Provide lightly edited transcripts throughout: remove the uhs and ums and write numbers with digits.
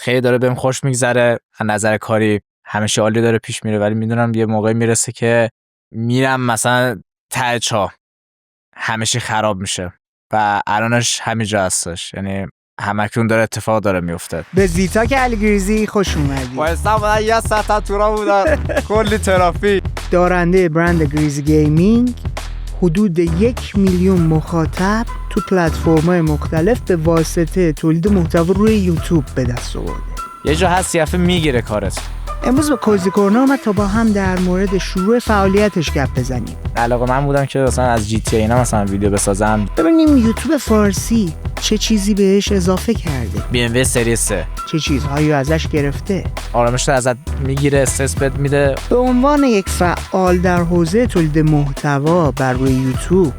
خیلی داره بهم خوش میگذره، از نظر کاری همیشه عالی داره پیش میره، ولی میدونم یه موقعی میرسه که میرم مثلا ته چاه همیشه خراب میشه و الانش همینجا هستش، یعنی همکنون داره اتفاق داره میفته. به زیتاک علیگریزی خوش اومدی. وایستا بودن یه ساعت تو راه بودن کلی ترافیک. دارنده برند گریزی گیمینگ حدود 1 میلیون مخاطب تو پلتفرم‌های مختلف به واسطه تولید محتوا روی یوتیوب به دست آورده. یه جا هست یفه میگیره کارت. امروز به کوزی کورنر اومد تا با هم در مورد شروع فعالیتش گپ بزنیم. علاقه من بودم که مثلا از جی تی اینا مثلا ویدیو بسازم، ببینیم یوتیوب فارسی چه چیزی بهش اضافه کرده. بی ام و سری 3 چه چیزهایی ازش گرفته. آرامش رو ازت میگیره، استرس بهت میده. به عنوان یک فعال در حوزه تولید محتوا بر روی یوتیوب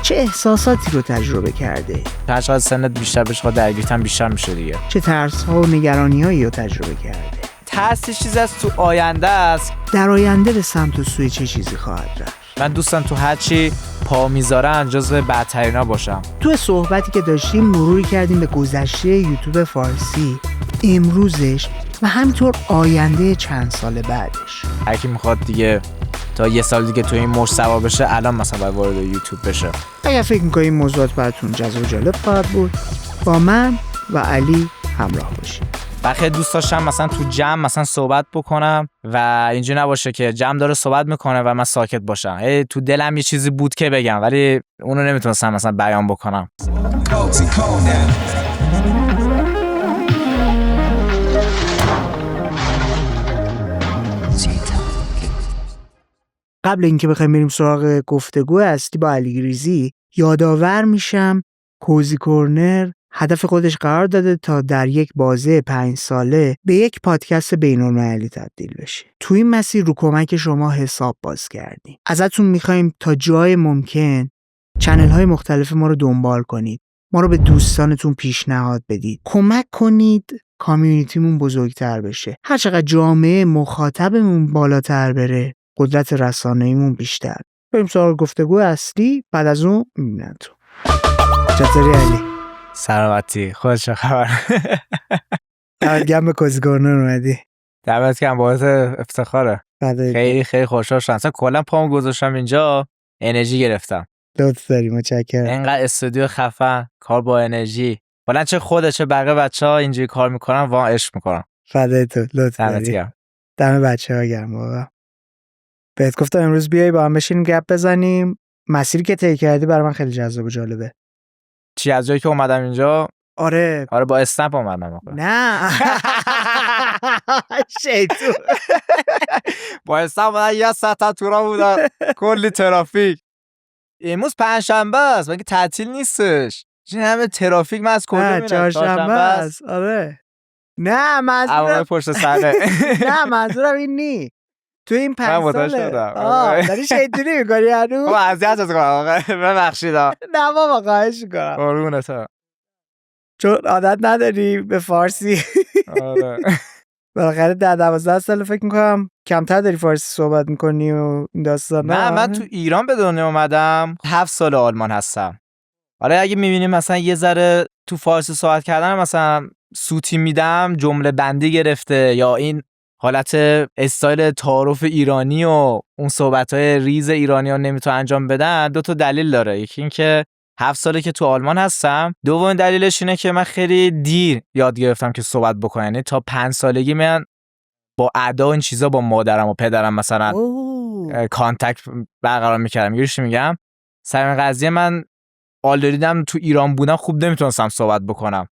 چه احساساتی رو تجربه کرده؟ هرچقدر سنت بیشتر بشه خود درگیریتم بیشتر میشه دیگه. چه ترس‌ها و نگرانی‌هایی رو تجربه کرده؟ ترس چیزی از تو آینده است. در آینده به سمت و سوی چه چیزی خواهد رفت؟ من دوستم تو هر چی پا میذارن جزو بدترینا باشم. تو صحبتی که داشتیم مروری کردیم به گذشته یوتیوب فارسی، امروزش و همینطور آینده چند سال بعدش. هر کی میخواد دیگه تا یه سال دیگه تو این مش سوا بشه، الان مثلا باید وارد یوتیوب بشه. اگر فکر می‌کنید این موضوعات براتون جذاب و جالب خواهد بود، با من و علی همراه باشید. و خیلی دوست داشتم مثلا تو جمع مثلا صحبت بکنم و اینجوری نباشه که جمع داره صحبت میکنه و من ساکت باشم. تو دلم یه چیزی بود که بگم ولی اونو نمیتونستم مثلا بیان بکنم. قبل اینکه بخوایم بریم سراغ گفتگو اصلی با علیگریزی، یادآور میشم کوزی کورنر هدف خودش قرار داده تا در یک بازه 5 ساله به یک پادکست بین‌المللی تبدیل بشه. تو این مسیر رو کمک شما حساب باز کردیم. ازتون میخوایم تا جای ممکن چنل‌های مختلف ما رو دنبال کنید. ما رو به دوستانتون پیشنهاد بدید. کمک کنید کامیونیتیمون بزرگتر بشه. هر چقدر جامعه مخاطبمون بالاتر بره، قدرت رسانه‌ایمون بیشتر. بریم سراغ گفتگو اصلی، بعد از اون میبینن تو. چطوری علی؟ سلامتی، خودت چه خبر؟ گم به کوزی کورنر اومدی. دعوت کردم، باعث افتخاره. خیلی خیلی خوشحال شدم. اصلا کلا پامو گذاشتم اینجا، انرژی گرفتم. لطف داری، متشکرم. اینقدر استودیو خفن، کار با انرژی. والا چه خودت چه بقیه بچه‌ها اینجوری کار میکنن، واقعا عشق میکنن. فدای تو، لطف داری. دم بچه‌ها گرم واقعا. بهت گفتم امروز بیای با هم بشینیم گپ بزنیم. مسیری که طی کردی برای من خیلی جذاب و جالبه. چی از جایی که اومدم اینجا؟ آره با اسنپ اومدم. نه شیطون. با اسنپ اومدم، یه ساعت تو راه بودن کلی ترافیک. امروز پنجشنبه است، مگه تعطیل نیستش؟ این همه ترافیک من از کجا میرم؟ چهارشنبه است. آره نه منظورم پشت سرت. نه منظورم این نی. تو این 5 ساله داری شیطونی میکنی هنو؟ بابا اذیت از کنم، ببخشید. نه بابا خواهش میکنم. قربونت. چون عادت نداری به فارسی. آره بالاخره 10-12 سال فکر میکنم کمتر داری فارسی صحبت میکنی و این داستان. نه من تو ایران به دنیا اومدم، 7 سال آلمان هستم. آره اگه میبینیم مثلا یه ذره تو فارسی صحبت کردن مثلا سوتی میدم، جمله بندی گرفته، یا این حالت استایل تعارف ایرانی و اون صحبت‌های ریز ایرانیان نمیتونه انجام بدن، 2 تا دلیل داره. یکی این که 7 ساله که تو آلمان هستم، دومین دلیلش اینه که من خیلی دیر یاد گرفتم که صحبت بکنم. یعنی تا 5 سالگی من با ادا این چیزا با مادرم و پدرم مثلا کانتکت برقرار میکردم. یوش میگم سر این قضیه من آلریدم تو ایران بودم، خوب نمیتونستم صحبت بکنم.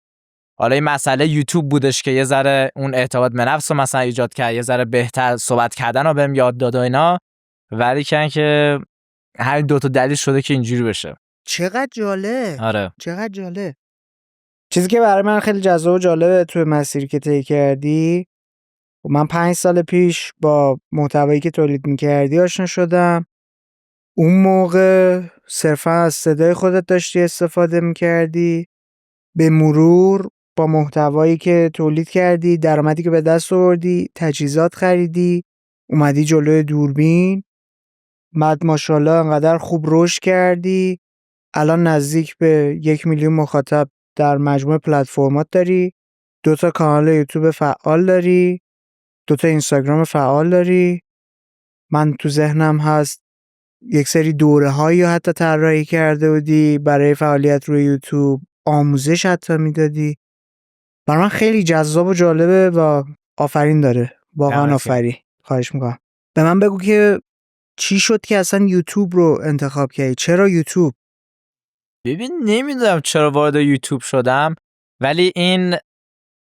حالا این مسئله یوتیوب بودش که یه ذره اون اعتماد به نفس رو مثلا ایجاد کرد، یه ذره بهتر صحبت کردن رو بهم یاد داد و اینا، ولی که همین 2 تا دلیل شده که اینجوری بشه. چقدر جالب. آره چقدر جالب. چیزی که برای من خیلی جذاب و جالبه تو مسیری که طی کردی، من 5 سال پیش با محتوایی که تولید می‌کردی آشنا شدم. اون موقع صرفا از صدای خودت داشتی استفاده می‌کردی، به مرور با محتوایی که تولید کردی، درآمدی که به دست آوردی، تجهیزات خریدی، اومدی جلوی دوربین، بعد ماشاءالله انقدر خوب رشد کردی، الان نزدیک به 1 میلیون مخاطب در مجموع پلتفرمات داری 2 تا کانال یوتیوب فعال داری، 2 تا اینستاگرام فعال داری. من تو ذهنم هست یک سری دوره‌هایی رو حتی طراحی کرده بودی برای فعالیت روی یوتیوب، آموزش حتی میدادی. برای من خیلی جذاب و جالبه و آفرین داره. واقعا آفرین. خواهش میکنم. به من بگو که چی شد که اصلا یوتیوب رو انتخاب کردی؟ چرا یوتیوب؟ ببین نمیدونم چرا وارد یوتیوب شدم، ولی این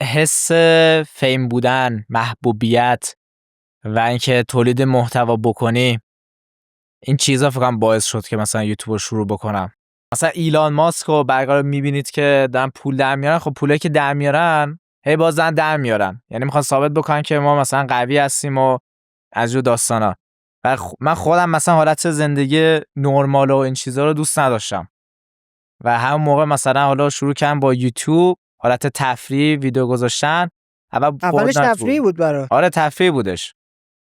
حس فیم بودن، محبوبیت و اینکه تولید محتوا بکنی، این چیزا فکر کنم باعث شد که مثلا یوتیوب رو شروع بکنم. مثلا ایلان ماسک و بقیه رو میبینید که دارن پول در میارن، خب پولی که در میارن هی بازن در میارن، یعنی میخوان ثابت بکنن که ما مثلا قوی هستیم و از جو داستانا. و من خودم مثلا حالت زندگی نرمال و این چیزا رو دوست نداشتم و همون موقع مثلا حالا شروع کردم با یوتیوب حالت تفریح ویدیو گذاشتن. اولش تفریح بود برات؟ آره تفریح بودش.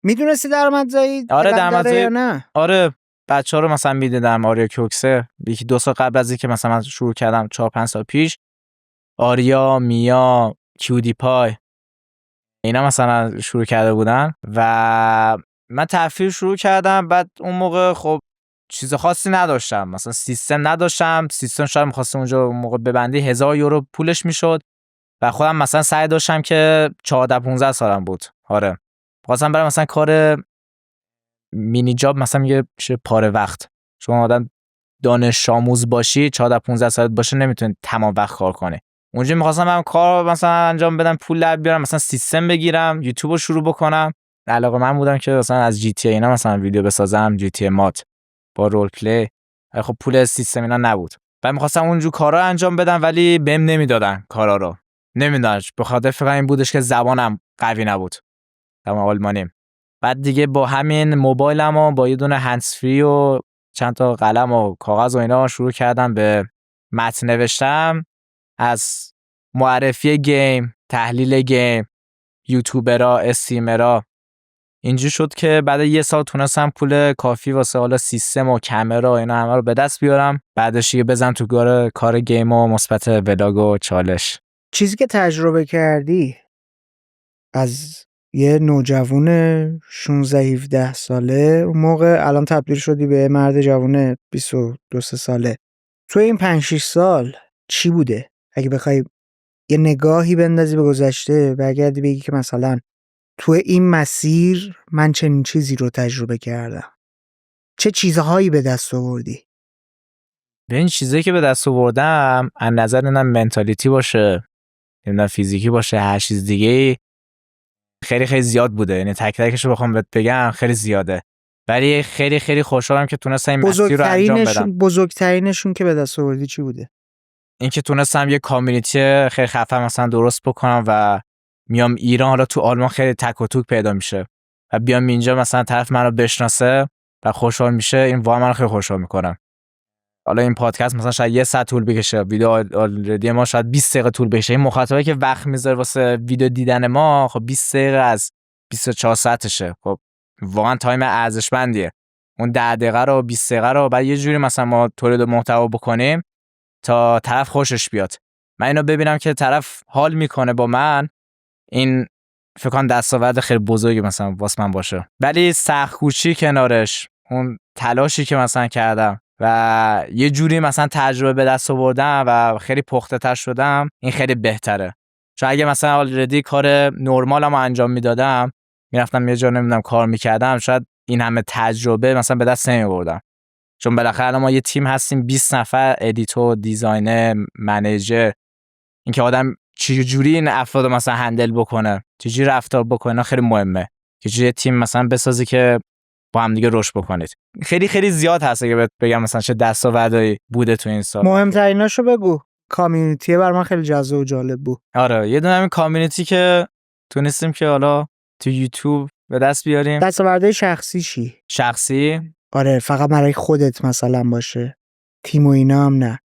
میدونستی درآمدزایی؟ آره درآمدزایی یا نه؟ آره بچه‌ها رو مثلا میدیدم، آریا کوکسه، یکی 2 سال قبل از اینکه مثلا من شروع کردم 4-5 سال پیش، آریا، میا، کیودی پای، اینا مثلا شروع کرده بودن و من تفریح شروع کردم. بعد اون موقع خب چیز خاصی نداشتم، مثلا سیستم نداشتم، سیستم شاید می‌خواستم اونجا اون موقع ببندی 1000 یورو پولش میشد و خودم مثلا سعی داشتم که 14-15 سالم بود. آره خواستم برم مثلا کار مینی جاب، مثلا میگه پاره وقت، شما آدم دانش آموز باشی 14-15 سالت باشه نمیتونی تمام وقت کار کنی. اونجا می‌خواستم برم کار مثلا انجام بدم، پول در بیارم، مثلا سیستم بگیرم، یوتیوب رو شروع بکنم. علاقه من بودم که مثلا از جی تی اینا مثلا ویدیو بسازم، جی تی مات با رول پلی. خب پول سیستم اینا نبود. بعد می‌خواستم اونجور کارا انجام بدم ولی بهم نمیدادن کارا رو. نمیدونم به خاطر فقط این بودش که زبانم قوی نبود. زبان آلمانی. بعد دیگه با همین موبایلمو با یه دونه هندز فری و چند تا قلم و کاغذ و اینا شروع کردم به متن نوشتم، از معرفی گیم، تحلیل گیم، یوتیوبرها، استریمرها. اینجوری شد که بعد 1 سال تونستم پول کافی واسه حالا سیستم و کامرا و اینا همه رو به دست بیارم. بعدش دیگه بزنم تو کار گیم و مثبت ولاگ و چالش. چیزی که تجربه کردی از یه نوجوان 16-17 ساله اون موقع، الان تبدیل شدی به مرد جوان 22-23 ساله، تو این 5-6 سال چی بوده؟ اگه بخوای یه نگاهی بندازی به گذشته، برگردی بگی که مثلا تو این مسیر من چنین چیزی رو تجربه کردم، چه چیزهایی به دست آوردی؟ به این چیزایی که به دست آوردم از نظر نه منتالیتی باشه، نه فیزیکی باشه، هر چیز دیگه خیلی خیلی زیاد بوده. یعنی تک تکش رو بخوام بهت بگم خیلی زیاده، ولی خیلی خیلی خوشحالم که تونستم این مسیر رو انجام بدم. بزرگترینشون که به دست آوردی چی بوده؟ این که تونستم یه کامیونیتی خیلی خفن مثلا درست بکنم و میام ایران، حالا تو آلمان خیلی تک و توک پیدا میشه و بیام اینجا مثلا طرف منو بشناسه و خوشحال میشه، این واقعا منو خیلی خوشحال میکنه. حالا این پادکست مثلا شاید 1 ساعت طول بکشه، ویدیو آلردی ما شاید 20 دقیقه طول بکشه. این مخاطبه که وقت میذاره واسه ویدیو دیدن ما، خب 20 دقیقه از 24 ساعتشه، خب واقعا تایم ارزشمندیه. اون 10 دقیقه رو 20 دقیقه رو بعد یه جوری مثلا ما تولید محتوا بکنیم تا طرف خوشش بیاد، من اینو ببینم که طرف حال میکنه با من، این فکر کنم دستاورد خیلی بزرگی مثلا واسه من باشه. ولی سخت‌کوشی کنارش، اون تلاشی که مثلا کردم و یه جوری مثلا تجربه به دست آوردم و خیلی پخته تر شدم، این خیلی بهتره. چون اگه مثلا آلردی کار نرمالمو انجام میدادم، میرفتم یه جا نمیدونم کار میکردم، شاید این همه تجربه مثلا به دست نمیآوردم. چون بالاخره الان ما یه تیم هستیم 20 نفر، ادیتور، دیزاینر، منیجر، اینکه آدم چجوری این افراد مثلا هندل بکنه، چجوری رفتار بکنه، خیلی مهمه که چجوری تیم مثلا بسازی که با هم دیگه رشد بکنید. خیلی خیلی زیاد هست که بگم مثلا چه دستاوردی بوده تو این سال. مهمتریناشو بگو. کامیونیتی برای من خیلی جذاب و جالب بود. آره یه دونه همین کامیونیتی که تونستیم که حالا تو یوتیوب به دست بیاریم. دستاوردهای شخصی چی؟ شخصی؟ آره فقط برای خودت مثلا باشه، تیم و اینا هم نه،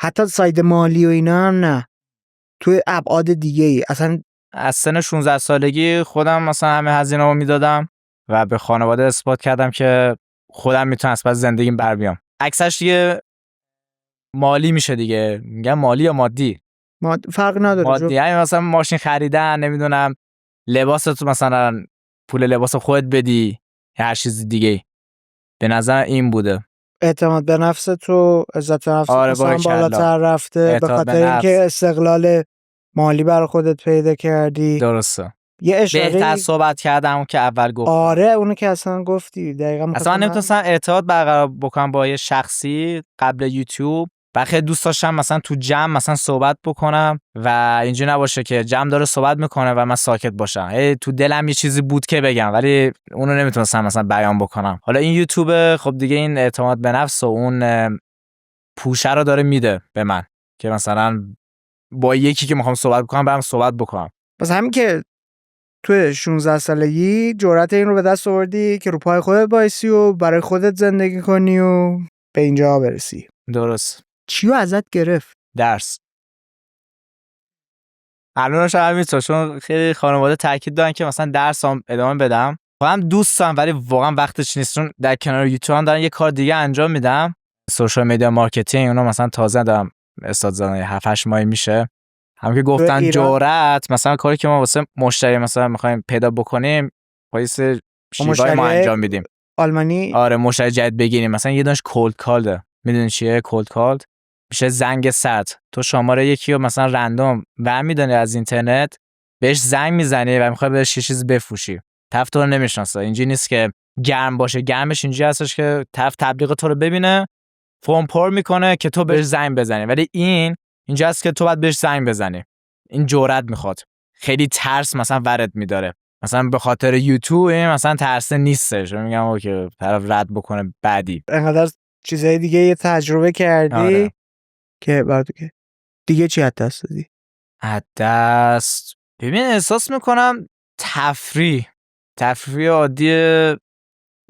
حتی ساید مالی و اینا هم نه، تو ابعاد دیگه ای. اصلا از سن 16 سالگی خودم مثلا همه هزینه‌مو میدادم و به خانواده اثبات کردم که خودم میتونم از پس زندگیم بر بیام. اکثرش دیگه مالی میشه دیگه، میگم مالی یا مادی، فرق نداره. مادی، یعنی مثلا ماشین خریدن، نمیدونم لباس تو مثلا پول لباس خودت بدی یا هر چیز دیگه. به نظر این بوده. اعتماد به نفس تو، عزت نفس مثلا بالاتر رفته به خاطر اینکه استقلال مالی برای خودت پیدا کردی. درسته. یه اشاره بهتر صحبت کردم که اول گفتم. آره اونو که اصلا گفتی دقیقاً. اصلا من نمیتونستم ارتباط برقرار بکنم با یه شخصی قبل یوتیوب. خیلی دوست داشتم مثلا تو جمع مثلا صحبت بکنم و اینجوری نباشه که جمع داره صحبت میکنه و من ساکت باشم. تو دلم یه چیزی بود که بگم ولی اونو نمیتونستم مثلا بیان بکنم. حالا این یوتیوب خب دیگه این اعتماد به نفس و اون پوشه رو داره میده به من که مثلا با یکی که میخوام صحبت بکنم برام صحبت بکنم. پس همین که تو 16 سالگی جرأت این رو به دست آوردی که رو پای خودت بایسی و برای خودت زندگی کنی و به اینجا برسی. درست. چیو ازت گرفت؟ درس. الانش همینطور، چون خیلی خانواده تاکید دارن که مثلا درسام ادامه بدم. خودم دوستم ولی واقعا وقتش نیست، چون در کنار یوتیوب دارم یه کار دیگه انجام میدم. سوشال میدیا مارکتینگ، اونا مثلا تازه دارم استاد زدن 7 8 ماه میشه. هم که گفتن جرأت، مثلا کاری که ما واسه مشتری مثلا میخوایم پیدا بکنیم پایس شیوای ما انجام میدیم. آلمانی. آره مشتری جدید بگیریم. مثلا یه دانش کولد کالده. میدونی چیه کولد کالد؟ میشه زنگ سرد. تو شماره یکی رو مثلا رندوم برمی‌داری از اینترنت، بهش زنگ میزنی و میخوای بهش یه چیز بفروشی. طرف تو رو نمیشناسه. اینجوری نیست که گرم باشه. گرمش اینجوری هستش که طرف تبلیغ تو رو ببینه، فرم پر میکنه که تو بهش زنگ بزنی. ولی اینجا هست که تو باید بهش زنگ بزنی. این جرأت میخواد. خیلی ترس مثلا وارد میداره. مثلا به خاطر یوتیوب مثلا ترس نیستش. میگم اوکی طرف رد بکنه بعدی. انقدر چیزای دیگه یه تجربه کردی. آره. که بعد دیگه چی از دست دادی؟ از دست ببین احساس میکنم تفریح عادی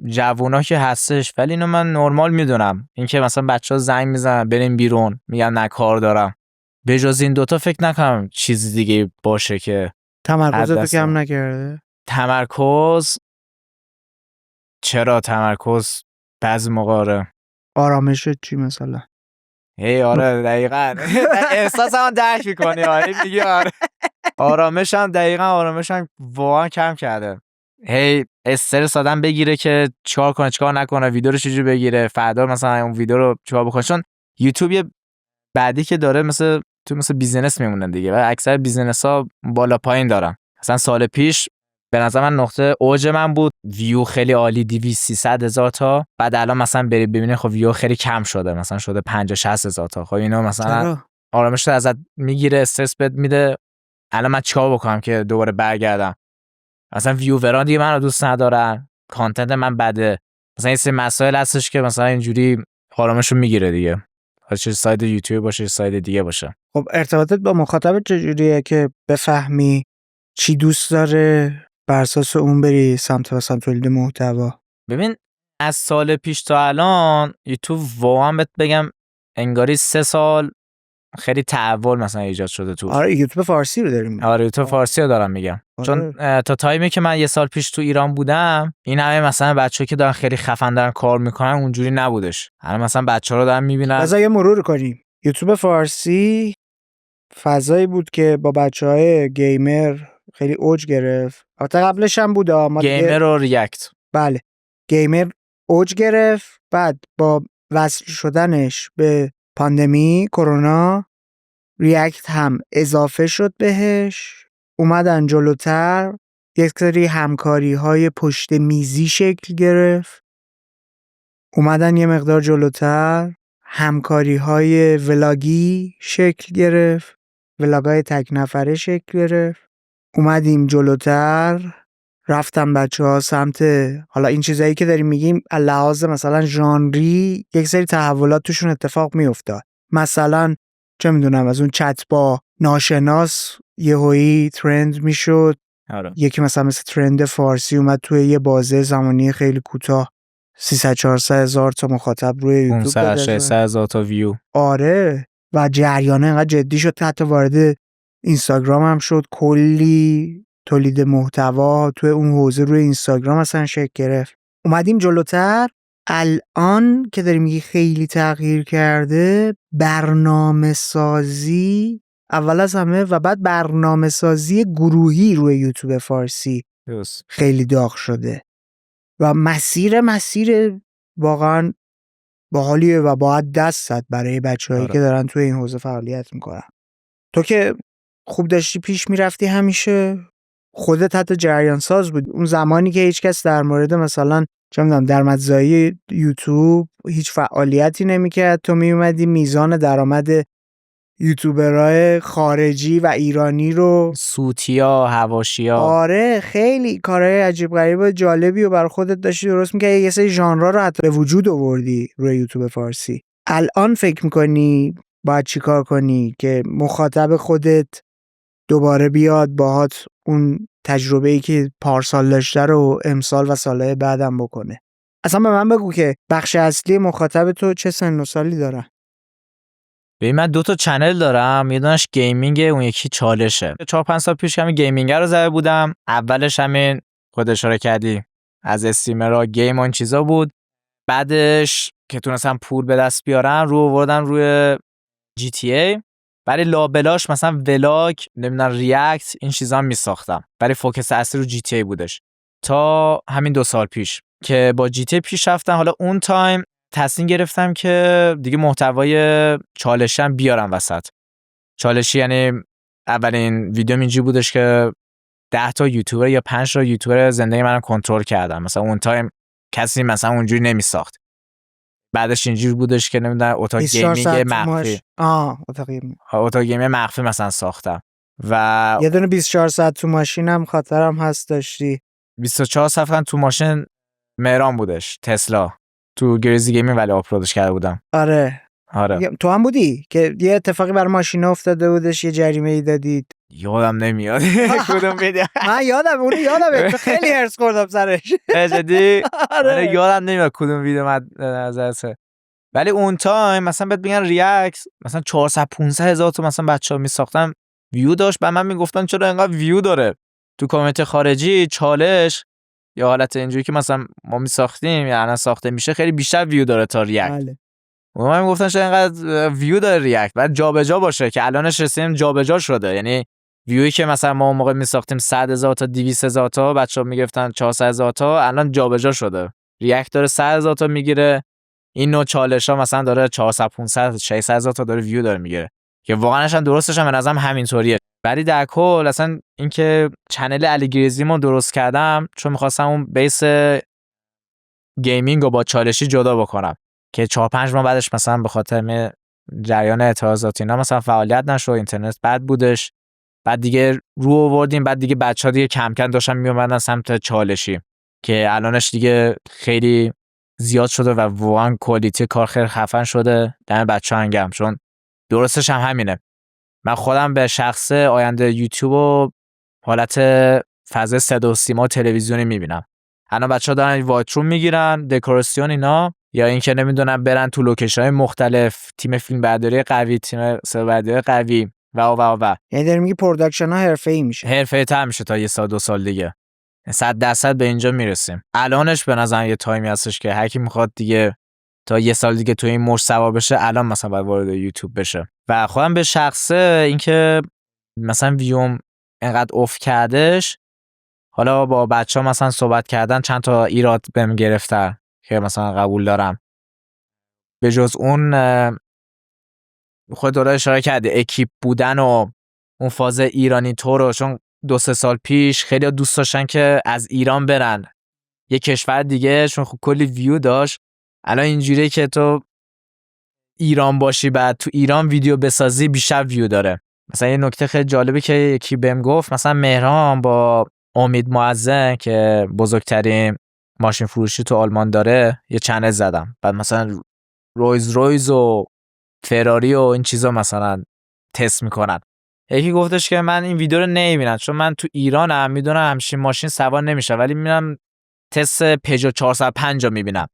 جوونا که هستش، ولی اینو من نرمال میدونم. اینکه مثلا بچه‌ها زنگ میزنن بریم بیرون، میگم نه کار دارم. به جز این دوتا فکر نکنم چیز دیگه باشه که تمرکزت کم نکرده. چرا تمرکز بعضی موقع آره. آرامشت چی مثلا؟ آره دقیقاً احساسم درک میکنی. آره میگی آره. آرامشم واقعا کم کرده. استرس آدم بگیره که چیکار کنه چیکار نکنه، ویدیو رو چجوری بگیره، فردا مثلا اون ویدیو رو چیکار بکنه. چون یوتیوب یه بعدی که داره مثل بیزینس میمونن دیگه و اکثر بیزینس ها بالا پایین دارن. مثلا سال پیش به نظر من نقطه اوج من بود، ویو خیلی عالی 200-300 هزار تا. بعد الان مثلا بری ببینی خب ویو خیلی کم شده، مثلا شده 50-60 هزار تا. خب اینو مثلا آرامش رو ازت میگیره، استرس بهت میده. الان من چیکار بکنم که دوباره برگردم؟ مثلا ویوران دیگه منو دوست ندارن، کانتنت من بده، مثلا این سری مسائل هستش که مثلا اینجوری آرامش رو میگیره دیگه. چه سایت یوتیوب باشه چه سایت دیگه باشه. خب ارتباطت با مخاطب چجوریه که بفهمی چی دوست داره بر اساس اون بری سمت تولید محتوا؟ ببین از سال پیش تا الان یوتیوب واقعا بهت بگم انگاری 3 سال خیلی تحول مثلا ایجاد شده تو. آره یوتیوب فارسی رو داریم. آره یوتیوب فارسی رو دارم میگم. چون تا تایمی که من 1 سال پیش تو ایران بودم این همه مثلا بچه‌ها که دارن خیلی خفن دارن کار میکنن اونجوری نبودش. الان مثلا بچه‌ها رو دارن میبینن. بذار یه مرور کنیم. یوتیوب فارسی فضایی بود که با بچهای گیمر خیلی اوج گرفت. البته قبلش هم بود گیمر و ریاکت. بله گیمر اوج گرفت. بعد با وصل شدنش به پاندمی کرونا ریاکت هم اضافه شد بهش. اومدن جلوتر، یک سری همکاری های پشت میزی شکل گرفت. اومدن یه مقدار جلوتر، همکاری های ولاگی شکل گرفت، ولاگای تک نفره شکل گرفت. اومدیم جلوتر، رفتم بچه ها سمت حالا این چیزایی که داریم میگیم لحاظ مثلا ژانری یک سری تحولات توشون اتفاق میافتاد. مثلا چه میدونم از اون چت با ناشناس یهویی ترند میشد. یکی مثلا ترند فارسی اومد توی یه بازه زمانی خیلی کوتاه 300-400 هزار تا مخاطب روی یوتیوب داشت، 500-600 هزار تا ویو. آره و جریانه انقدر جدی شد حتی وارد اینستاگرام هم شد. کلی تولید محتوا توی اون حوزه روی اینستاگرام اصلا شکل گرفت. اومدیم جلوتر، الان که داریم میگی خیلی تغییر کرده، برنامه سازی اول از همه و بعد برنامه سازی گروهی روی یوتیوب فارسی درست. خیلی داغ شده و مسیر واقعا باحالیه و باید دست زد برای بچه‌هایی آره. که دارن توی این حوزه فعالیت میکنن. تو که خوب داشتی پیش میرفتی، همیشه خودت حتی جریان ساز بود. اون زمانی که هیچ کس در مورد مثلا چه میدونم درآمدزایی یوتیوب هیچ فعالیتی نمیکرد، تو میومدی میزان درآمد یوتیوبرای خارجی و ایرانی رو صوتیا، حواشیا. آره خیلی کارهای عجیب غریب و جالبی و برای خودت داشتی درست می‌کردی، یه سری ژانرها رو حتی به وجود آوردی روی یوتیوب فارسی. الان فکر می‌کنی باید چی کار کنی که مخاطب خودت دوباره بیاد باهات اون تجربه‌ای که پارسال داشته رو امسال و سالهای بعدم بکنه؟ اصلا به من بگو که بخش اصلی مخاطب تو چه سن و سالی داره؟ ببین من 2 تا چنل دارم، یه دونش گیمینگ، اون یکی چالشه. 4-5 سال پیش همین گیمینگ رو زده بودم. اولش همین خود اشاره کردی از استریمرها گیم و این چیزا بود. بعدش که تونستم پول به دست بیارم رو آوردم روی جی تی ای. برای لابلاش مثلا ولاگ، نمیدونم ریاکت، این چیزا میساختم. برای فوکس اصلی رو جی تی ای بودش تا همین 2 سال پیش که با جی تی ای پیش رفتم. حالا اون تایم تصمیم گرفتم که دیگه محتوای چالشم بیارم وسط. چالشی یعنی اولین ویدیو اینجوری بودش که 10 تا یوتیوبر یا 5 تا یوتیوبر زندگی منو کنترل کردم. مثلا اون تایم کسی مثلا اونجوری نمیساخت. بعدش اینجوری بودش که نمیدونم اتاق گیمینگ مخفی، اتاق گیمینگ مخفی مثلا ساختم و یه دونه 24 ساعت تو ماشینم خاطرم هست داشتی. 24 ساعت تو ماشین مهران بودش، تسلا، تو گریزی گیمینگ ولی آپلودش کرده بودم. آره تو هم بودی که یه اتفاقی بر ماشین افتاده بودش، یه جریمه ای دادید؟ یادم نمیاد کدوم ویدیو. من اونو یادمه، تو خیلی هرس خوردم سرش. جدی آره یادم نمیاد کدوم ویدیو من نظرسه. ولی اون تایم مثلا بهت بگن ریاکت مثلا 400-500 هزار تا مثلا بچه‌ها میساختن ویو داشت. بعد من میگفتن چرا اینقدر ویو داره؟ تو کامنت خارجی چالش یا حالت اینجوری که مثلا ما میساختیم یا الان ساخته میشه خیلی بیشتر ویو داره تا ریاکت. بله. و من میگفتن چرا اینقدر ویو داره ریاکت؟ بعد جابجا باشه که الانش رسیدیم جابجا شده. یعنی ویویی که مثلا ما اون موقع میساختیم 100,000 تا 200,000 تا بچه‌ها میگفتن 400,000 تا، الان جابجا شده. ریاکت داره 100,000 تا میگیره، این نوع چالش‌ها مثلا داره 400-500 600,000 تا داره ویو داره میگیره که واقعاش هم درستش هم به نظرم همینطوریه. ولی در کل اصلا اینکه چنل علی گریزیمو درست کردم چون می‌خواستم اون بیس گیمینگ رو با چالشی جدا بکنم که 4-5 ماه بعدش مثلا به خاطر جریان اعتراضات اینا مثلا فعالیت نشد، اینترنت بد بودش. بعد دیگه رو آوردیم، بعد دیگه بچه‌ها دیگه کم کم داشتن میومدن سمت چالشی که الانش دیگه خیلی زیاد شده و واقعا کوالیتی کار خیلی خفن شده. دم بچه‌ها انگم، چون درستش هم همینه. من خودم به شخص آینده یوتیوب و حالت فضای صدا و سیما و تلویزیونی میبینم. الان بچه‌ها دارن وایت روم میگیرن، دکوراسیون اینا، یا اینکه نمیدونم برن تو لوکیشن‌های مختلف، تیم فیلم برداری قوی، تیم صدا برداری قوی و یعنی داری میگی پروداکشن ها حرفه‌ای میشه؟ حرفه‌ای‌تر میشه تا یه سال 2 سال دیگه. 100% به اینجا میرسیم. الانش به نظر یه تایمی هستش که هر کی میخواد دیگه تا یه سال دیگه تو این موج سوار بشه الان مثلا باید وارد یوتیوب بشه. و خودم به شخصه اینکه مثلا ویوم اینقدر افت کردش، حالا با بچه‌ها مثلا صحبت کردن چند تا ایراد بهم گرفتن که مثلا قبول دارم. به جز اون خود دوره اشاره کرده اکیپ بودن و اون فاز ایرانی تو رو، چون 2-3 سال پیش خیلی دوست داشتن که از ایران برن یه کشور دیگه چون خب کلی ویو داشت. الان اینجوریه که تو ایران باشی بعد تو ایران ویدیو بسازی بیشتر ویو داره. مثلا یه نکته خیلی جالبی که یکی بهم گفت، مثلا مهران با امید معزن که بزرگترین ماشین فروشی تو آلمان داره یه چنل زدم، بعد مثلا رویز و فراری و این چیزا مثلا تست میکنن. یکی گفتش که من این ویدیو رو نمیبینم چون من تو ایرانم، میدونم همچین ماشین سوار نمیشه، ولی میرم تست پژو 405 رو میبینم.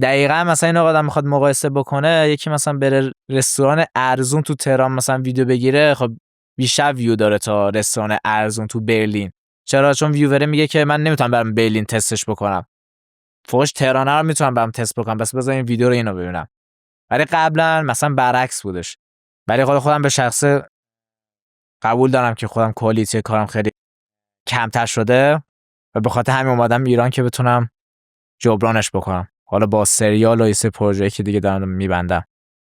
دقیقاً مثلا این آدم میخواد مقایسه بکنه، یکی مثلا بره رستوران ارزون تو تهران مثلا ویدیو بگیره، خب بیشتر ویو داره تا رستوران ارزون تو برلین. چرا؟ چون ویوره میگه که من نمیتونم برم برلین تستش بکنم، فوقش تهران رو میتونم برم تست بکنم، بس بذار این ویدیو رو اینو ببینم. ولی قبلا مثلا برعکس بودش. ولی خودم به شخصه قبول دارم که خودم کوالیتی کارم خیلی کمتر شده و به خاطر همین اومدم ایران که بتونم جبرانش بکنم. حالا با سریال و یه سری پروژه‌ای که دیگه دارم میبندم.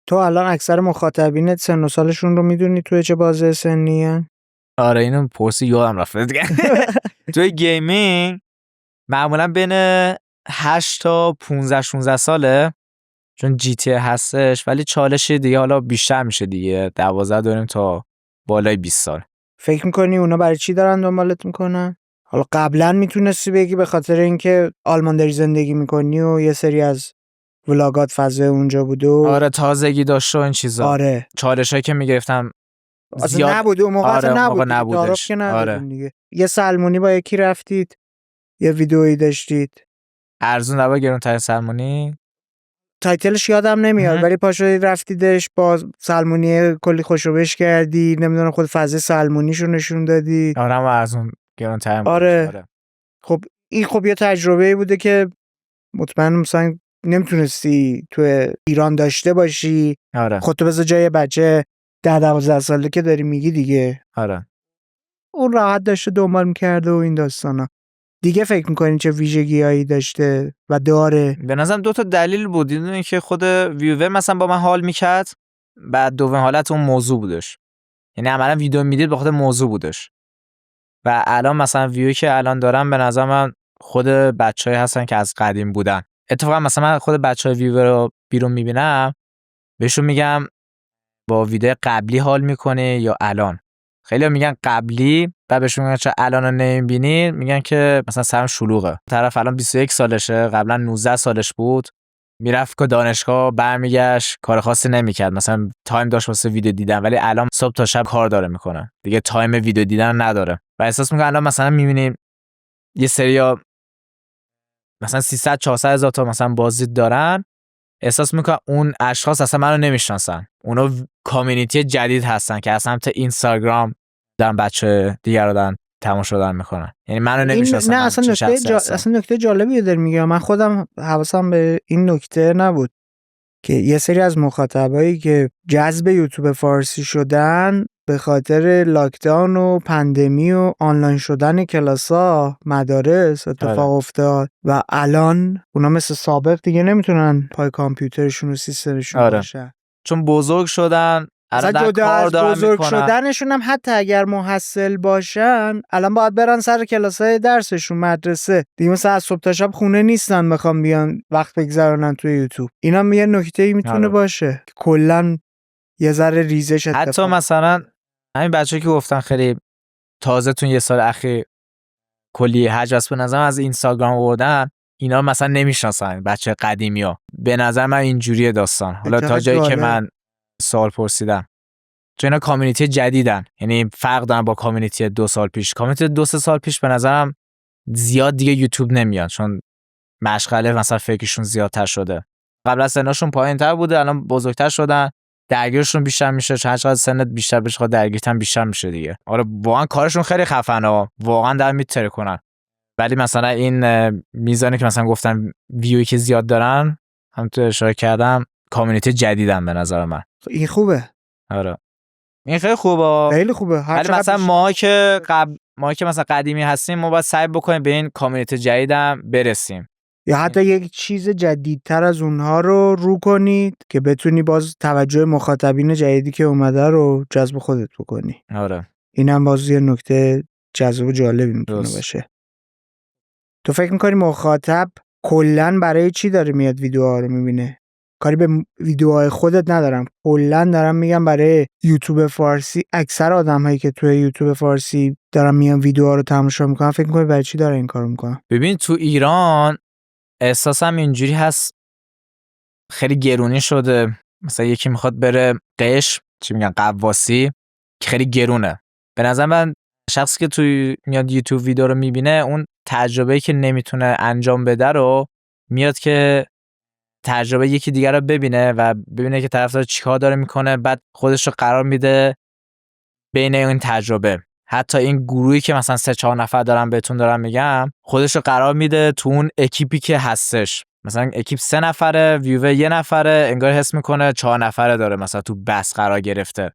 تو الان اکثر مخاطبینت سن و سالشون رو میدونی توی چه بازه سنیه؟ آره اینو پرسی یادم رفته دیگه. توی گیمینگ معمولا بین 8 تا 15 16 ساله، چون جی تی هستش، ولی چالش دیگه حالا بیشتر میشه دیگه، 12 داریم تا بالای 20 سال. فکر میکنی اونا برای چی دارن دنبالت میکنن؟ حالا قبلا میتونستی بگی به خاطر اینکه آلمان داری زندگی میکنی و یه سری از ولاگات فضای اونجا بود و آره تازگی داشت و این چیزا. آره چالشایی که میگرفتم اصلا زیاد نبود اون موقع، آره اصلا موقع نبود، نبودش. تعارف که نداریم آره. دیگه. یه سلمونی با یکی رفتید، یه ویدئویی داشتید، ارزون نبا گرونترین سلمونی، تایتلش یادم نمیاد ولی پاشو رفتیدش با سلمونی کلی خوشوبش کردی، نمیدونم خود فضای سلمونیشو نشون دادی. آره هم ارزون گرونترین. آره. خب این خب یه تجربه‌ای بوده که مطمئنم مثلا نمیتونستی تو ایران داشته باشی. آره. خودتو بذار جای بچه 10-12 ساله که داری میگی دیگه. آره. اون راحت داشته دنبال میکرده و این داستانا. دیگه فکر میکنین چه ویژگی‌هایی داشته و داره؟ به نظرم 2 تا دلیل بود. اینه که خود ویور مثلا با من حال میکرد، بعد دوم حالت اون موضوع بودش. یعنی عملا ویدیو میدید به خاطر موضوع بودش. و الان مثلا ویوی که الان دارم به نظر من خود بچه‌ای هستن که از قدیم بودن. اتفاقا مثلا من خود بچهای ویور رو بیرون میبینم، بهشون میگم با ویدیو قبلی حال میکنه یا الان. خیلی میگن قبلی، بعد بهشون میگن چرا الان رو نمیبینی، میگن که مثلا سرم شلوغه. طرف الان 21 سالشه، قبلا 19 سالش بود، میرفت که دانشگاه، برمیگشت کار خاصی نمیکرد، مثلا تایم داشت واسه ویدیو دیدن، ولی الان صبح تا شب کار داره میکنه دیگه، تایم ویدیو دیدن نداره. و احساس میکنم الان مثلا میبینیم یه سریا مثلا 300 400 هزار تا مثلا بازدید دارن، احساس میکنم اون اشخاص اصلا منو نمیشناسن، اونا کامیونیتی جدید هستن که از سمت اینستاگرام دارن بچه دیگر رو دارن تماشا دارن میکنن، یعنی منو نمیشناسن. نه اصلا نکته جالبی داره میگم. من خودم حواسم به این نکته نبود که یه سری از مخاطبایی که جذب یوتیوب فارسی شدن به خاطر لاکداون و پندمی و آنلاین شدن کلاسا مدارس اتفاق افتاد و الان اونا مثل سابق دیگه نمیتونن پای کامپیوترشون و سیستمشون باشن، چون بزرگ شدن. الان جدا از بزرگ شدنشون هم حتی اگر محصل باشن الان باید برن سر کلاسای درسشون مدرسه دیگه، مثلا از صبح تا شب خونه نیستن بخوام بیان وقت بگذرونن توی یوتیوب. اینم یه نکته‌ای میتونه باشه که کلا یه ذره ریزش اتفاق. حتی مثلا همین بچه‌ای که گفتن خیلی تازه تون یه سال اخیر کلی حجم به نظر از اینستاگرام آوردن، اینا مثلا نمیشناسن بچه قدیمی‌ها. به نظر من اینجوریه داستان. حالا تا جایی که من سوال پرسیدم، چون اینا کامیونیتی جدیدن، یعنی فرق دارن با کامیونیتی 2 سال پیش. کامیونیتی 2-3 سال پیش به نظرم زیاد دیگه یوتیوب نمیاد، چون مشغله مثلا فکرشون زیادتر شده. قبل از سنشون پایین‌تر بوده، الان بزرگتر شدن، درگیرشون بیشتر میشه، چون هرچقدر سنت بیشتر بشه خود درگیرت هم بیشتر میشه دیگه. آره واقعا کارشون خیلی خفنه، واقعا در میتره کنن. ولی مثلا این میزانی که مثلا گفتن ویوی که زیاد دارن، هم تو اشاره کردم، کامیونیتی جدیدن به نظر من. این خوبه. آره این خیلی خوبه، خیلی خوبه. ولی مثلا ما که مثلا قدیمی هستیم، ما باید سعی بکنیم به این کامیونیتی جدیدم برسیم، یا حتی یک چیز جدیدتر از اونها رو کنید که بتونی باز توجه مخاطبین جدیدی که اومده رو جذب خودت بکنی. آره اینم باز یه نکته جذاب و جالبی میتونه باشه. تو فکر میکنی مخاطب کلن برای چی داره میاد ویدیوها رو میبینه؟ کاری به ویدیوهای خودت ندارم، کلن دارم میگم برای یوتیوب فارسی. اکثر آدم‌هایی که توی یوتیوب فارسی دارن میان ویدیوها رو تماشا میکنن، فکر میکنی برای چی داره این کارو میکنن؟ ببین تو ایران احساسم اینجوری هست، خیلی گرونی شده. مثلا یکی میخواد بره قش، چی میگن، قواسی، که خیلی گرونه. به نظر من شخصی که توی میاد یوتیوب ویدیو رو میبینه، اون تجربه‌ای که نمیتونه انجام بده رو میاد که تجربه یکی دیگر رو ببینه و ببینه که طرفدار چیکار داره میکنه، بعد خودش رو قرار میده بین این تجربه. حتی این گروهی که مثلا 3-4 نفر بهتون دارم میگم، خودش رو قرار میده تو اون اکیپی که هستش. مثلا اکیپ 3 نفره، ویور 1 نفره، انگار حس میکنه 4 نفره داره مثلا تو بس قرار گرفته.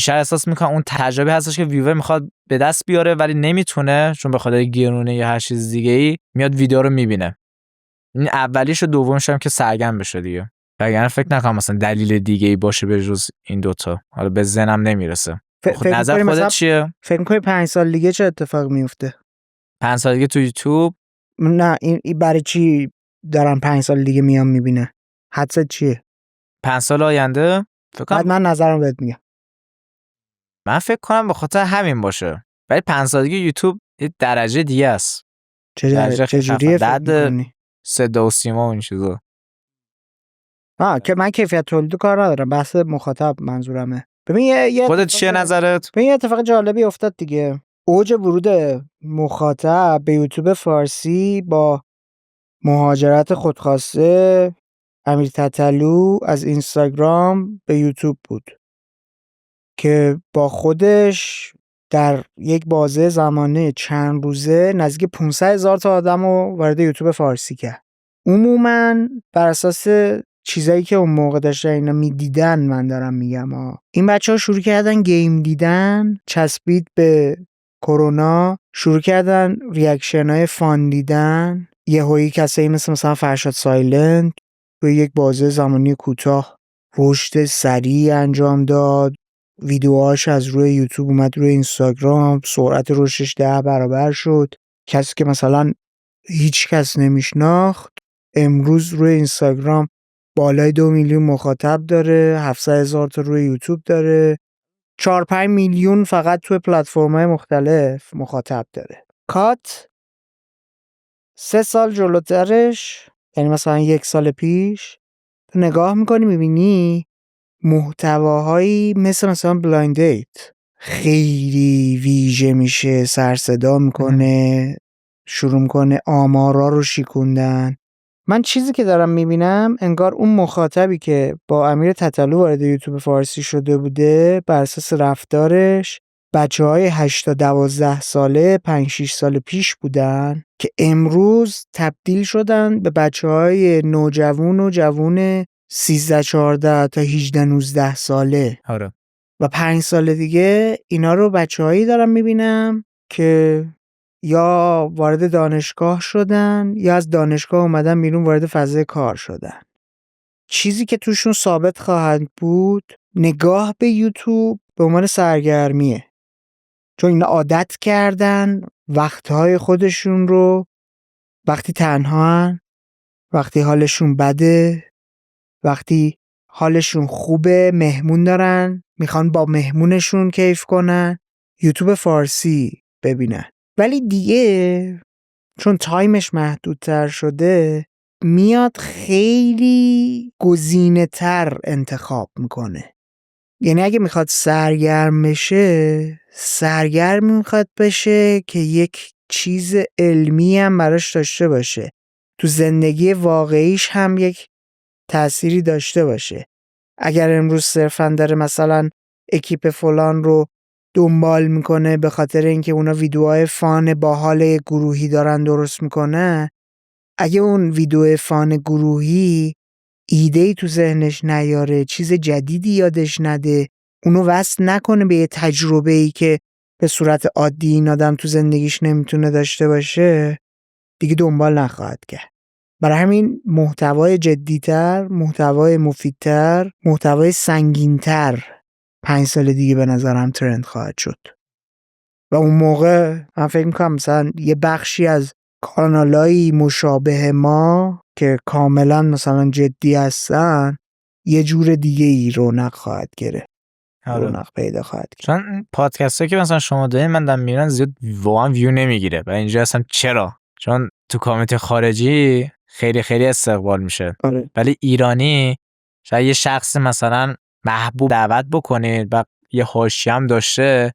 بیشتر احساس میکنم اون تجربه هستش که ویور میخواد به دست بیاره ولی نمیتونه، چون به خاطر گرونه یا هر چیز دیگه ای میاد ویدیو رو میبینه. این اولیش و دومیش هم که سرگرم بشه دیگه. وگرنه فکر نکنم مثلا دلیل دیگه ای باشه به جز این دوتا. حالا به ذهنم نمیرسه. نظر خودت چیه؟ فکر می‌کنی 5 سال دیگه چه اتفاق میفته؟ 5 سال دیگه تو یوتیوب؟ نه این برای چی دارن 5 سال دیگه میام میبینه؟ حدست چیه؟ 5 سال آینده فکر کنم. من نظرم بهت میگم. من فکر کنم به خاطر همین باشه. ولی 5 سال دیگه یوتیوب یه درجه دیگه است. چجوریه فکر می‌کنی؟ صدا و سیما و این چیزا. که من کیفیت تولید کار ندارم، بحث مخاطب منظورمه. ببین خودت چیه نظرت؟ ببین یه اتفاق جالبی افتاد دیگه. اوج ورود مخاطب به یوتیوب فارسی با مهاجرت خودخواسته امیر تتلو از اینستاگرام به یوتیوب بود که با خودش در یک بازه زمانه چند روزه نزدیک 500,000 تا آدم رو وارد یوتیوب فارسی کرد. عموماً بر اساس چیزایی که اون موقع داشته اینا میدیدن، من دارم میگم این بچه‌ها شروع کردن گیم دیدن، چسبید به کرونا، شروع کردن ریاکشن‌های فان دیدن، یهویی کسایی مثلا فرشاد سایلنت به یک بازه زمانی کوتاه رشد سریع انجام داد، ویدیوهاش از روی یوتیوب اومد روی اینستاگرام، سرعت رشدش 10 برابر شد. کسی که مثلا هیچ کس نمیشناخت امروز روی اینستاگرام بالای 2 میلیون مخاطب داره، 700,000 تا روی یوتیوب داره، 4-5 میلیون فقط توی پلتفرم‌های مختلف مخاطب داره. کات 3 سال جلوترش، یعنی مثلا 1 سال پیش، تو نگاه میکنی میبینی محتواهایی مثلا بلایند دیت خیلی ویژه میشه، سر صدا میکنه، شروع میکنه آمارا رو شیکوندن. من چیزی که دارم میبینم انگار اون مخاطبی که با امیر تتلو وارد یوتیوب فارسی شده بوده بر اساس رفتارش بچه‌های 8 تا 12 ساله 5-6 سال پیش بودن که امروز تبدیل شدن به بچه‌های نوجوان و جوون 13 14 تا 18 19 ساله. آره. و 5 سال دیگه اینا رو بچه‌هایی دارم میبینم که یا وارد دانشگاه شدن یا از دانشگاه اومدن بیرون وارد فضای کار شدن. چیزی که توشون ثابت خواهد بود نگاه به یوتیوب به عنوان سرگرمیه، چون اینا عادت کردن وقتهای خودشون رو وقتی تنهان، وقتی حالشون بده، وقتی حالشون خوبه، مهمون دارن میخوان با مهمونشون کیف کنن، یوتیوب فارسی ببینن. ولی دیگه چون تایمش محدودتر شده میاد خیلی گزینه تر انتخاب میکنه. یعنی اگه میخواد سرگرم میخواد بشه که یک چیز علمی هم براش داشته باشه، تو زندگی واقعیش هم یک تأثیری داشته باشه. اگر امروز صرفاً داره مثلا اکیپ فلان رو دنبال میکنه به خاطر اینکه اونا ویدیوهای فان باحال گروهی دارن درست میکنه، اگه اون ویدیو فان گروهی ایده‌ای تو ذهنش نیاره، چیز جدیدی یادش نده، اونو وصل نکنه به یه تجربه‌ای که به صورت عادی این آدم تو زندگیش نمیتونه داشته باشه، دیگه دنبال نخواهد کرد. برای همین محتوای جدی‌تر، محتوای مفیدتر، محتوای سنگین‌تر 5 سال دیگه به نظرم ترند خواهد شد. و اون موقع من فکر میکنم مثلا یه بخشی از کانالایی مشابه ما که کاملا مثلا جدی هستن یه جور دیگه ای رونق خواهد گرفت. رونق پیدا خواهد کرد. چون پادکست هایی که مثلا شما دارین من دارم میرن زیاد واقعا ویو نمیگیره و اینجا اصلا چرا؟ چون تو کامیونیتی خارجی خیلی خیلی استقبال میشه. آره. ولی ایرانی شاید یه شخص مثلا محبوب دعوت بکنید و یه حاشیه هم داشته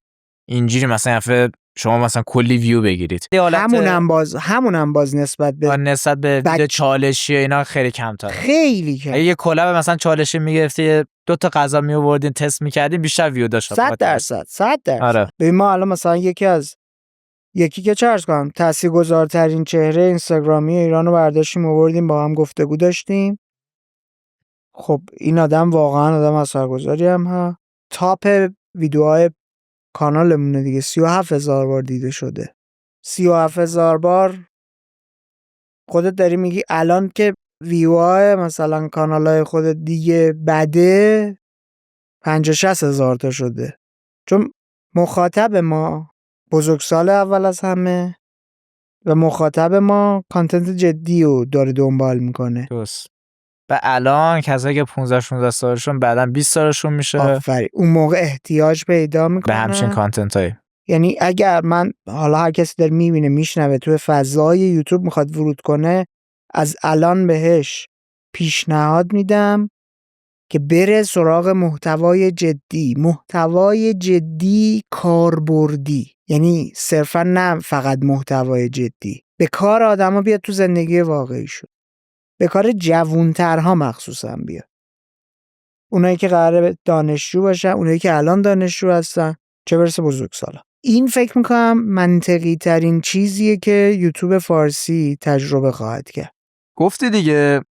اینجوری مثلا شما مثلا کلی ویو بگیرید. همونم باز نسبت به ویدیو چالشی اینا خیلی کمتره. خیلی کم. یه کلاب مثلا چالشی میگرفتی 2 تا غذا میآوردین تست میکردین بیشتر ویو داشت. 100%. آره. ببین ما الان مثلا یکی که چرز کنم تاثیرگذارترین چهره اینستاگرامی ایران رو برداشتیم آوردیم با هم گفتگو داشتیم. خب این آدم واقعا آدم اثرگذاری هم ها. تاپ ویدیوهای کانالمونه دیگه 37,000 بار دیده شده. 37,000 بار خودت داری میگی الان که ویوهای مثلا کانالای خودت دیگه بده 50-60,000 تا شده. چون مخاطب ما بزرگسال اول از همه و مخاطب ما کانتنت جدی رو داره دنبال میکنه. درست. و الان کسایی که 15-16 سالشون بعداً 20 سالشون میشه آفرین. اون موقع احتیاج پیدا میکنه به همچین کانتنت هایی. یعنی اگر من حالا هر کسی داره میبینه میشنوه توی فضای یوتیوب میخواد ورود کنه، از الان بهش پیشنهاد میدم که بره سراغ محتوای جدی کاربردی. یعنی صرفا نه فقط محتوای جدی، به کار آدما بیاد تو زندگی واقعیشون، به کار جوونترها مخصوصا بیاد. اونایی که قراره دانشجو باشن، اونایی که الان دانشجو هستن، چه برسه بزرگسالا. این فکر میکنم منطقی ترین چیزیه که یوتیوب فارسی تجربه خواهد کرد. گفتی دیگه،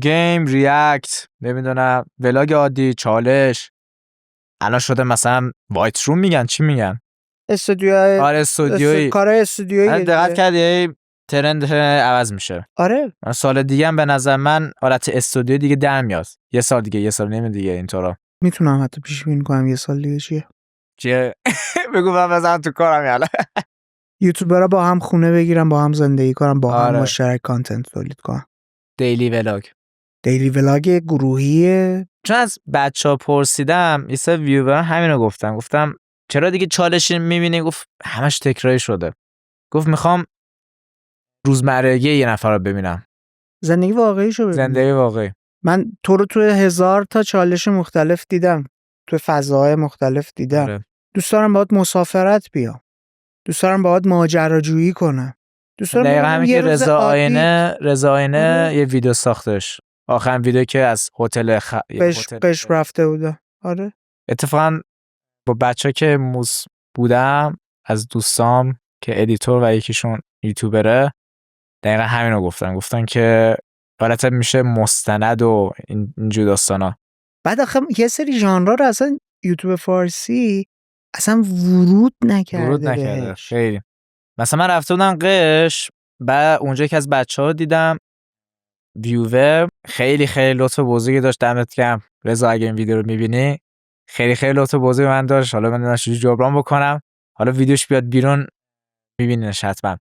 گیم، ریاکت، نمیدونم ولاگ عادی، چالش، الان شده مثلا وایت روم میگن، چی میگن؟ استودیوهای استودیویی. کارهای استودیویی. دقت کردی ترند عوض میشه. آره. سال دیگه هم به نظر من حالت استودیو دیگه در میاد. یه سال دیگه دیگه اینطورا. میتونم حتی پیش بینی کنم یه سال دیگه چیه. بگو من بزنم تو کارم یالا. یوتیوبرها با هم خونه بگیرن، با هم زندگی کنن، با هم آره. مشترک کانتنت تولید کنن. دیلی ولاگ گروهیه. چون از بچه‌ها پرسیدم، یه سری ویور همینو گفتم چرا دیگه چالشی میبینی؟ گفت همش تکراری شده. گفت میخوام روزمرگی یه نفر رو ببینم، زندگی واقعیشو ببینم. زندگی واقعی. من تو رو توی 1000 تا چالش مختلف دیدم، توی فضاهای مختلف دیدم. آره. دوست دارم باهات مسافرت بیام، دوست دارم باهات ماجراجویی کنم، دوست دارم دقیقا همین که رضا آینه آره. یه ویدیو ساختش، آخرین ویدیو که از هتل قشم رفته بوده. آره. اتفاقا با بچه که موس بودم از دوستام که ادیتور و یکیشون یوتیوبره، دقیقا همینو گفتن که حالت میشه مستند و اینجور داستانا. بعد آخه یه سری ژانرها رو اصلا یوتیوب فارسی اصلا ورود نکرده خیلی. مثلا من رفته بودم قش، بعد اونجا که از بچه‌ها دیدم ویور خیلی لطف بزرگی داشت. دمت گرم رضا، اگه این ویدیو رو می‌بینی خیلی لطف بزرگی من داشت. حالا من نمی‌دونم چجوری جبران بکنم، حالا ویدیوش بیاد بیرون می‌بینینش حتما.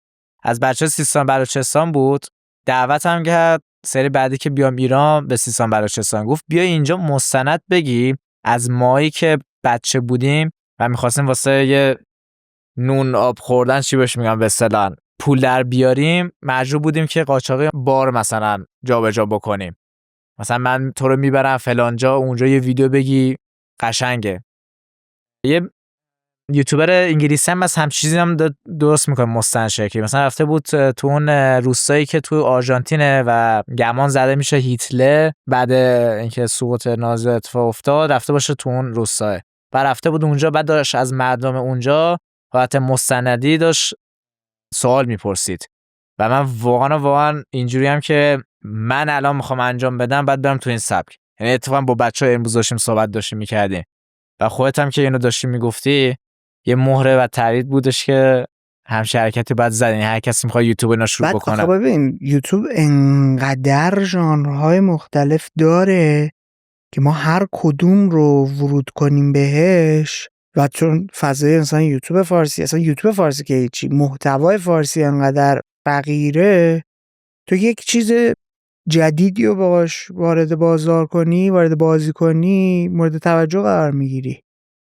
از بچه‌ها سیستان بلوچستان بود، دعوتم کرد سری بعدی که بیام ایران به سیستان بلوچستان. گفت بیا اینجا مستند بگی از مایی که بچه بودیم و می‌خواستیم واسه یه نون آب خوردن چی بهش میگم به اصطلاح پول در بیاریم، مجبور بودیم که قاچاقی بار مثلا جابجا بکنیم. مثلا من تو رو میبرم فلان جا، اونجا یه ویدیو بگی قشنگه. یه یوتیوبر انگلیسی هم همین چیزی هم درست میکنه مستند شکلی. مثلا رفته بود تو اون روستایی که تو آرژانتینه و گمان زده میشه هیتلر بعد اینکه سقوط نازی اتفاق افتاد، رفته باشه تو اون روستاه، بعد رفته بود اونجا، بعد داشت از مردم اونجا حالت مستندی داشت سوال میپرسید. و من واقعا اینجوری هم که من الان میخوام انجام بدم، بعد برم تو این سبک. یعنی اتفاقا با بچه‌ها امروز داشتیم صحبت میکردیم و خودت هم که اینو داشتی میگفتی، یه مهره و تایید بودش که همچین حرکتی باید زد. یعنی هر کسی میخواد یوتیوب اینا شروع بکنه. بعد ببین یوتیوب انقدر ژانرهای مختلف داره که ما هر کدوم رو ورود کنیم بهش، و چون فضای مثلا یوتیوب فارسی، اصلا یوتیوب فارسی که هیچی، محتوای فارسی انقدر فقیره، تو یک چیز جدیدی رو باش وارد بازار کنی، وارد بازی کنی، مورد توجه قرار میگیری.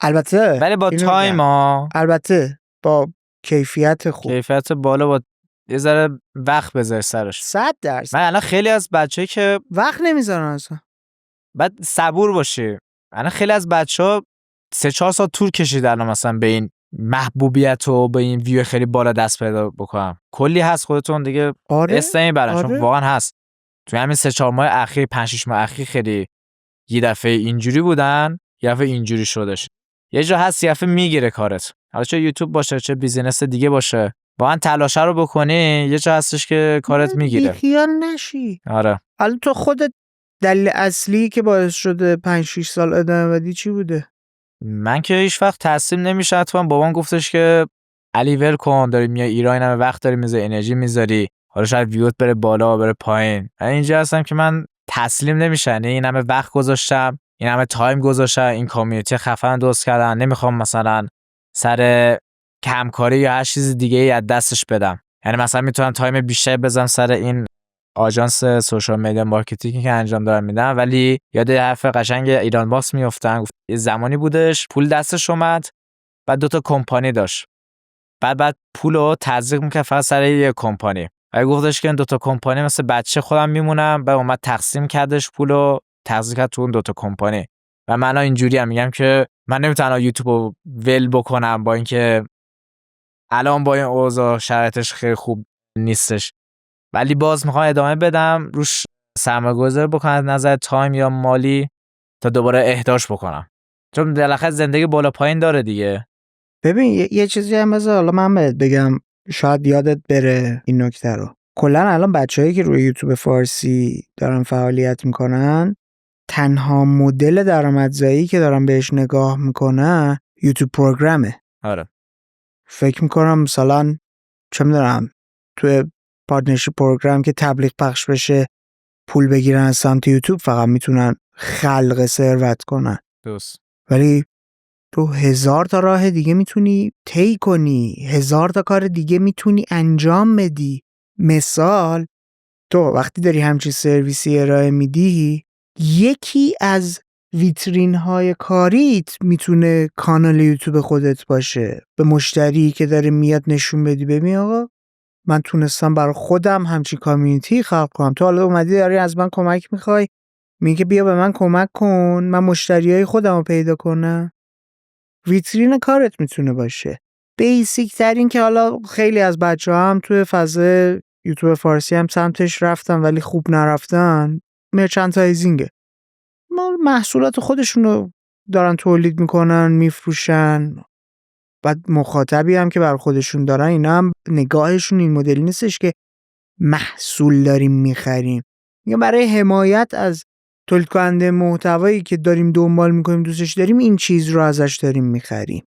البته ولی با تایم البته با کیفیت خوب، کیفیت بالا، با یه ذره وقت بذار سرش. 100%. من الان خیلی از بچه‌ای که وقت نمیذارن اصلا، بعد صبور باشی. الان خیلی از بچه‌ها 3-4 سال طول کشید الان مثلا به این محبوبیت و به این ویو خیلی بالا دست پیدا بکنم. کلی هست خودتون دیگه استمی برن. چون واقعا هست تو همین 3-4 ماه اخیر، 5-6 ماه اخیر خیلی یه دفعه اینجوری بودن، یه دفعه اینجوری شدش. یه جا هست یه دفعه میگیره کارت، حالا چه یوتیوب باشه چه بیزینس دیگه باشه، واقعا تلاش رو بکنی یه جا هستش که کارت میگیره. بیخیال نشی. آره. الان تو خودت دلیل اصلی که باعث شده 5-6 سال ادامه بدی چی بوده؟ من که هیچ وقت تسلیم نمیشم. حتما بابام گفتش که علی ول کن، داری میای ایران، همه وقت داری میذاری، انرژی میذاری، حالا شاید ویوت بره بالا بره پایین. من اینجا هستم که من تسلیم نمیشم. این همه وقت گذاشتم، این همه تایم گذاشتم، این کامیونیتی خفن درست کردن، نمیخوام مثلا سر کمکاری یا هر چیز دیگه ای از دستش بدم. یعنی مثلا میتونم تایم بیشتری بذارم سر این آژانس سوشال میدیا مارکتینگی که انجام دارم میدم، ولی یاد حرف قشنگ ایران باکس میافتم. یه زمانی بودش پول دستش اومد، بعد 2 تا کمپانی داشت، بعد پولو تزریق میکرد فقط سر یه کمپانی. و گفتش که این 2 تا کمپانی مثل بچه خودم میمونم، بعد اومد تقسیم کردش پولو تزریق کرد تو اون 2 تا کمپانی. و من اینجوری هم میگم که من نمیتونم یوتیوبو ول بکنم، با اینکه الان با این اوضاع شرایطش خیلی خوب نیستش، ولی باز میخوام ادامه بدم روش، سرمایه‌گذاری بکنم از نظر تایم یا مالی تا دوباره اهداش بکنم، چون بالاخره زندگی بالا پایین داره دیگه. ببین یه چیزی هم بذار حالا من بهت بگم، شاید یادت بره این نکته رو. کلا الان بچه‌هایی که روی یوتیوب فارسی دارن فعالیت میکنن، تنها مدل درآمدزایی که دارن بهش نگاه میکنن یوتیوب پروگرامه. آره. فکر میکنم مثلا چه میدونم توی پارتنرشیپ پروگرام که تبلیغ پخش بشه پول بگیرن از سمت یوتیوب، فقط میتونن خلق ثروت کنن. درست. ولی تو 1000 تا راه دیگه میتونی طی کنی، 1000 تا کار دیگه میتونی انجام بدی. مثال تو وقتی داری همچین سرویسی ارائه میدی، یکی از ویترین های کاریت میتونه کانال یوتیوب خودت باشه. به مشتری که داره میاد نشون بدی ببین آقا من تونستم برای خودم همچین کامیونیتی خلق کنم. تو حالا اومدی داری از من کمک میخوای، میگه بیا به من کمک کن من مشتریای خودم رو پیدا کنم. ویترین کارت میتونه باشه. بیسیک ترین که حالا خیلی از بچه ها هم توی فضای یوتیوب فارسی هم سمتش رفتن ولی خوب نرفتن، مرچنتایزینگه. ما محصولات خودشون رو دارن تولید میکنن میفروشن، بعد مخاطبی هم که بر خودشون دارن اینا هم نگاهشون این مدلی نیستش که محصول داریم میخریم، میگم برای حمایت از تولید کننده محتوایی که داریم دنبال میکنیم دوستش داریم این چیز رو ازش داریم میخریم.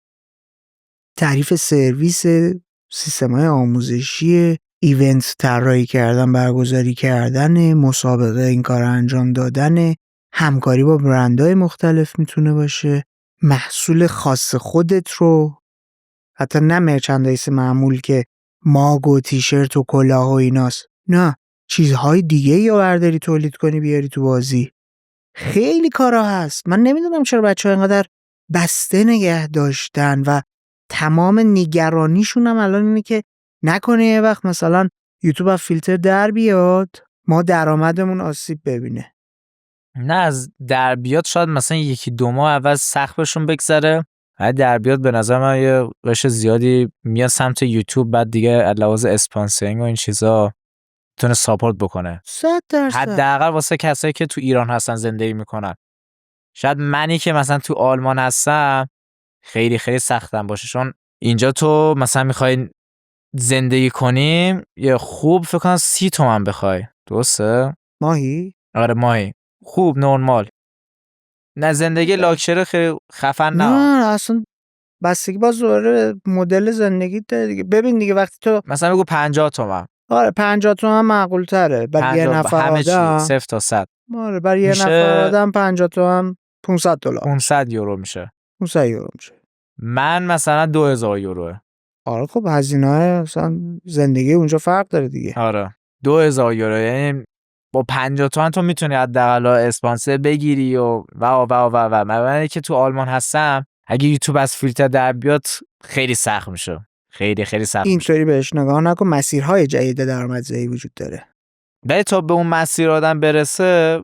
تعریف سرویس، سیستم‌های آموزشی، ایونت طراحی کردن، برگزاری کردن، مسابقه این کار انجام دادن، همکاری با برندهای مختلف میتونه باشه، محصول خاص خودت رو، حتی نه مرچندایز معمول که ماگ و تیشرت و کلاه و ایناست، نه چیزهای دیگه یا برداری تولید کنی بیاری تو بازی. خیلی کارا هست. من نمیدونم چرا بچه‌ها اینقدر بسته نگه داشتن و تمام نگرانیشون هم الان اینه که نکنه یه وقت مثلا یوتیوب از فیلتر در بیاد ما درآمدمون آسیب ببینه. نه از در بیاد شاید مثلا 1-2 ماه اول سقفشون بگذره، بعد در بیاد به نظر من یه قش زیادی میاد سمت یوتیوب، بعد دیگه لحاظ اسپانسرینگ و این چیزا میتونه ساپورت بکنه 100%. حداقل واسه کسایی که تو ایران هستن زندگی میکنن. شاید منی که مثلا تو آلمان هستم خیلی خیلی سختم باشه، چون اینجا تو مثلا میخوای زندگی کنیم یه خوب فکر کنم 30 تومن بخوای، درسته؟ ماهی؟ آره ماهی خوب نورمال، نه زندگی لاکچری خیلی خفن نه اصلا بستگی باز دوباره مدل زندگی داره دیگه. ببین دیگه وقتی تو مثلا بگو 50 تومن. آره 50 تومن معقول تره برای یه نفر آدم، 0 تا 100 آره برای یه نفر آدم 50 تومن $500 500 یورو میشه. 500 یورو میشه. من مثلا 2000 یوروه. آره خب هزینه‌های مثلا زندگی اونجا فرق داره دیگه. آره 2000 یورو، یعنی با 50 تومن تو میتونی حداقل اسپانسر بگیری و من که تو آلمان هستم اگه یوتیوب از فیلتر در بیاد خیلی سخت میشه، خیلی خیلی سخت میشه. اینطوری بهش نگاه نکن، مسیرهای جدید درآمدزایی وجود داره. ولی تا به اون مسیر آدم برسه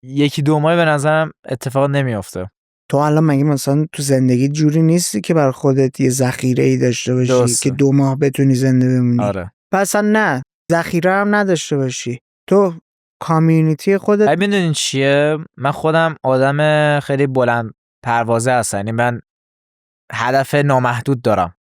1-2 ماه به نظرم اتفاق نمیافته. تو الان مگه مثلا تو زندگی جوری نیستی که برای خودت یه ذخیره‌ای داشته باشی درسته. که 2 ماه بتونی زنده بمونی؟ آره. پس نه ذخیره هم نداشته باشی. تو کامیونیتی خودت میدونین چیه؟ من خودم آدم خیلی بلند پروازه هستم، یعنی من هدف نامحدود دارم.